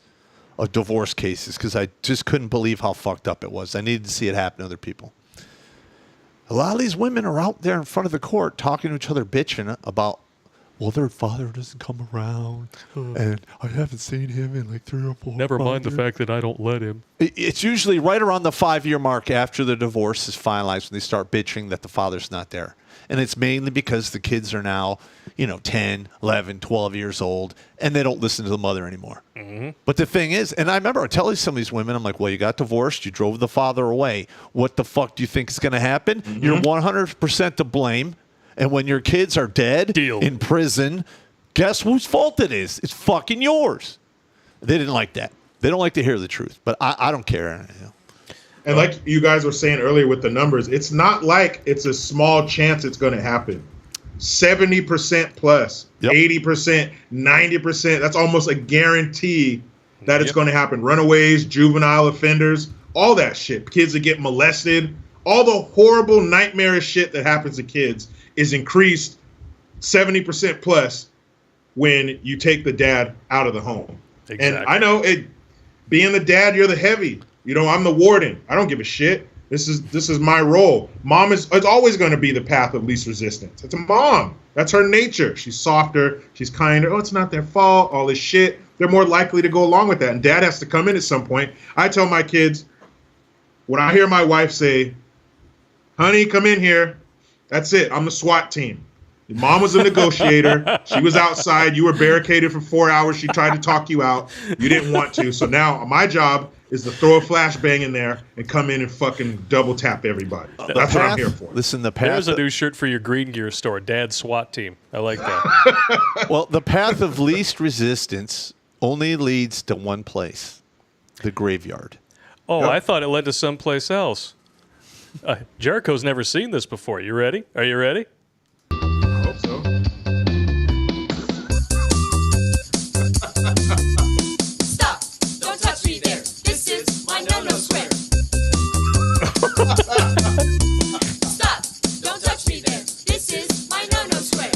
of divorce cases because I just couldn't believe how fucked up it was. I needed to see it happen to other people. A lot of these women are out there in front of the court talking to each other, bitching about well, their father doesn't come around, and I haven't seen him in like 3 or 4. Never mind the fact that I don't let him. It's usually right around the 5-year mark after the divorce is finalized when they start bitching that the father's not there. And it's mainly because the kids are now, 10, 11, 12 years old, and they don't listen to the mother anymore. Mm-hmm. But the thing is, and I remember telling some of these women, I'm like, well, you got divorced, you drove the father away. What the fuck do you think is going to happen? Mm-hmm. You're 100% to blame. And when your kids are dead in prison, guess whose fault it is? It's fucking yours. They didn't like that. They don't like to hear the truth. But I don't care. And like you guys were saying earlier with the numbers, it's not like it's a small chance it's going to happen. 70% plus, 80%, 90%. That's almost a guarantee that it's going to happen. Runaways, juvenile offenders, all that shit. Kids that get molested, all the horrible, nightmarish shit that happens to kids is increased 70% plus when you take the dad out of the home. Exactly. And I know being the dad, you're the heavy. I'm the warden. I don't give a shit. This is my role. Mom it's always going to be the path of least resistance. It's a mom. That's her nature. She's softer. She's kinder. Oh, it's not their fault. All this shit. They're more likely to go along with that. And dad has to come in at some point. I tell my kids, when I hear my wife say, honey, come in here. That's it. I'm the SWAT team. Your mom was a negotiator. She was outside. You were barricaded for 4 hours. She tried to talk you out. You didn't want to. So now my job is to throw a flashbang in there and come in and fucking double tap everybody. That's what I'm here for. Listen, the path. There's a new shirt for your Green Gear store, Dad's SWAT team. I like that. Well, the path of least resistance only leads to one place, the graveyard. Oh, yep. I thought it led to someplace else. Jericho's never seen this before. You ready? Are you ready? I hope so. Stop! Don't touch me there. This is my no-no square. Stop! Don't touch me there. This is my no-no square.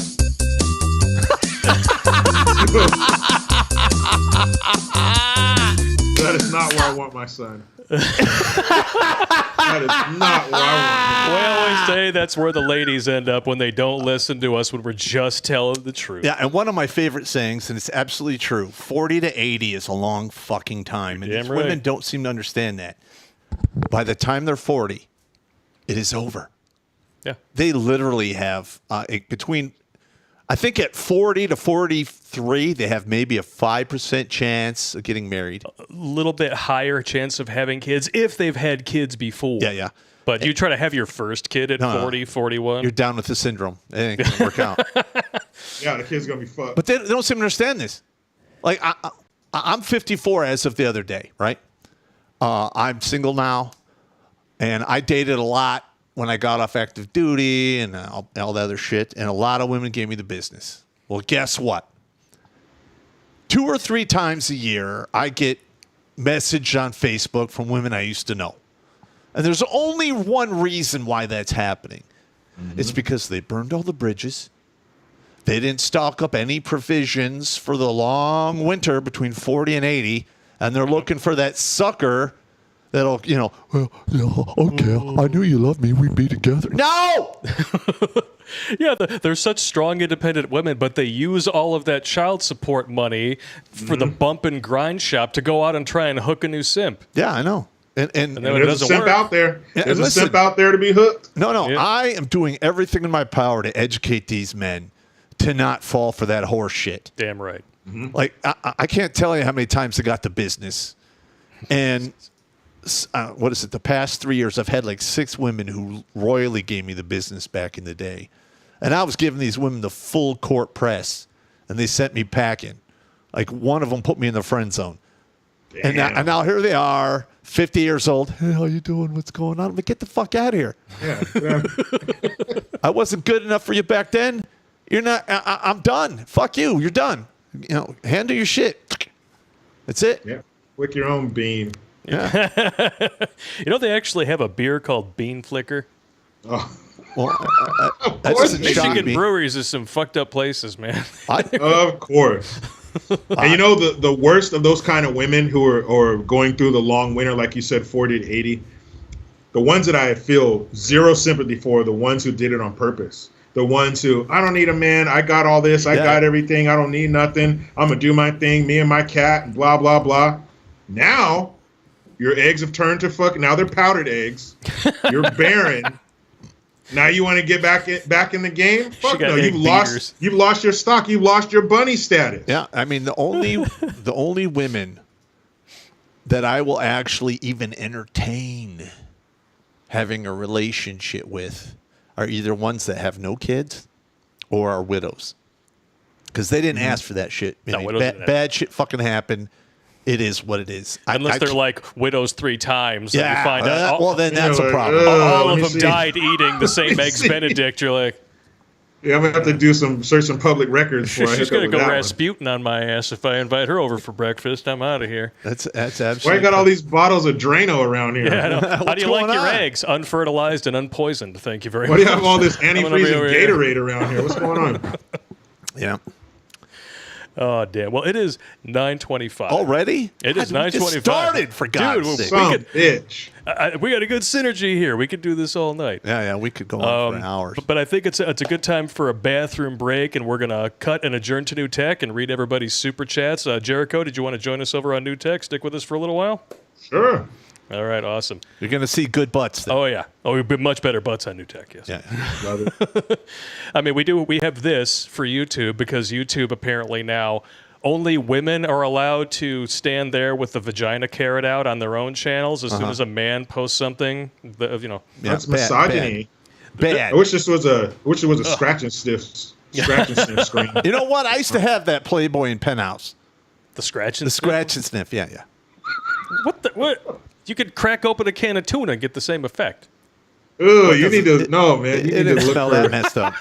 That is not where I want my son. That is not where I want him. We always say that's where the ladies end up when they don't listen to us when we're just telling the truth. Yeah, and one of my favorite sayings, and it's absolutely true, 40 to 80 is a long fucking time. And these women don't seem to understand that. By the time they're 40, it is over. Yeah. They literally have between... I think at 40 to 43, they have maybe a 5% chance of getting married. A little bit higher chance of having kids if they've had kids before. Yeah. But you try to have your first kid at 40, 41. You're down with the syndrome. It ain't going to work out. Yeah, the kid's going to be fucked. But they don't seem to understand this. Like, I'm 54 as of the other day, right? I'm single now, and I dated a lot when I got off active duty and all the other shit, and a lot of women gave me the business. Well, guess what? 2 or 3 times a year, I get message on Facebook from women I used to know. And there's only one reason why that's happening. Mm-hmm. It's because they burned all the bridges. They didn't stock up any provisions for the long winter between 40 and 80, and they're looking for that sucker that'll, okay, I knew you loved me. We'd be together. No! Yeah, they're such strong, independent women, but they use all of that child support money for the bump and grind shop to go out and try and hook a new simp. Yeah, I know. And there's a simp out there. There's a simp out there to be hooked. No. Yeah. I am doing everything in my power to educate these men to not fall for that horse shit. Damn right. Mm-hmm. Like, I can't tell you how many times I got the business. And... what is it? The past 3 years, I've had like 6 women who royally gave me the business back in the day. And I was giving these women the full court press, and they sent me packing. Like, one of them put me in the friend zone. And now here they are, 50 years old. Hey, how you doing? What's going on? I'm like, get the fuck out of here. Yeah. I wasn't good enough for you back then. You're not. I'm done. Fuck you. You're done. Handle your shit. That's it. Yeah. Flick your own bean. Yeah. They actually have a beer called Bean Flicker. Oh. Well, that doesn't shock Michigan me. breweries is some fucked up places, man. Of course. And the worst of those kind of women who are going through the long winter, like you said, 40 to 80, the ones that I feel zero sympathy for are the ones who did it on purpose. the ones who, I don't need a man. I got all this. I got everything. I don't need nothing. I'm going to do my thing, me and my cat, and blah, blah, blah. Now, your eggs have turned to now they're powdered eggs. You're barren. Now you want to get back in the game? Fuck no. You've lost your stock. You've lost your bunny status. Yeah, I mean, the only women that I will actually even entertain having a relationship with are either ones that have no kids or are widows. Because they didn't ask for that shit. I mean, bad shit fucking happened. It is what it is. Unless they're like widows 3 times. Yeah. You find out, well, then that's a problem. All of them died eating the same Eggs Benedict. You're like, yeah, I'm going to have to search some public records before she's going to go Rasputin on my ass if I invite her over for breakfast. I'm out of here. That's absolutely. Why you got all these bottles of Drano around here? Yeah, I know. How do you like your eggs? Unfertilized and unpoisoned. Thank you very much. Why do you have all this antifreeze and Gatorade around here? What's going on? Yeah. Oh, damn. Well, it is 9:25. Already? It is 9:25. Just started, for God's sake. Bitch. We got a good synergy here. We could do this all night. Yeah, we could go on for hours. But I think it's a good time for a bathroom break, and we're going to cut and adjourn to New Tech and read everybody's super chats. Jericho, did you want to join us over on New Tech? Stick with us for a little while? Sure. All right, awesome. You're going to see good butts there. Oh, yeah. Oh, we've been much better butts on New Tech, yes. Yeah. Love it. I mean, we have this for YouTube because YouTube apparently now only women are allowed to stand there with the vagina carrot out on their own channels as soon as a man posts something. That's misogyny. Bad. I wish it was a scratch and sniff screen. You know what? I used to have that Playboy in Penthouse. The scratch and the scratch and sniff. Yeah. What? You could crack open a can of tuna and get the same effect. Ooh, you need to man. You It need to didn't look smell for that messed up.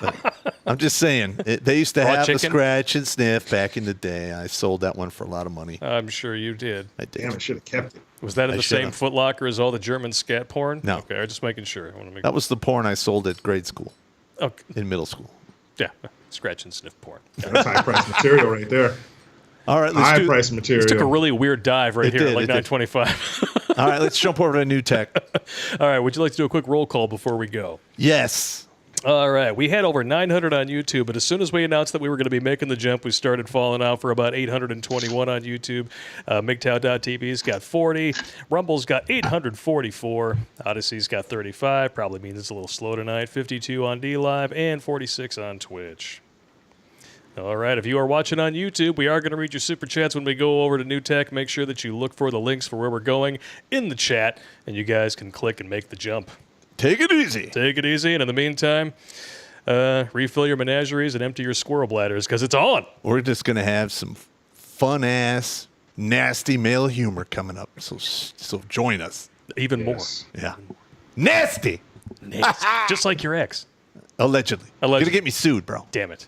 I'm just saying. They used to have the chicken? scratch and sniff back in the day. I sold that one for a lot of money. I'm sure you did. I did. Damn, I should have kept it. Was that in the same should've. Foot Locker as all the German scat porn? No. Okay, I'm just making sure. I want to make That was the porn I sold at grade school, okay. in middle school. Yeah, scratch and sniff porn. That's high price material right there. All right, High price material. This took a really weird dive right here, did, like it did. 9:25. All right, let's jump over to New Tech. All right, would you like to do a quick roll call before we go? Yes. All right, we had over 900 on YouTube, but as soon as we announced that we were going to be making the jump, we started falling out for about 821 on YouTube. MGTOW.TV's got 40. Rumble's got 844. Odyssey's got 35. Probably means it's a little slow tonight. 52 on DLive and 46 on Twitch. All right, if you are watching on YouTube, we are going to read your super chats when we go over to New Tech. Make sure that you look for the links for where we're going in the chat, and you guys can click and make the jump. Take it easy. Take it easy, and in the meantime, refill your menageries and empty your squirrel bladders, because it's on. We're just going to have some fun-ass, nasty male humor coming up, so join us. Even more. Yeah. Nasty! Just like your ex. Allegedly. You're going to get me sued, bro. Damn it.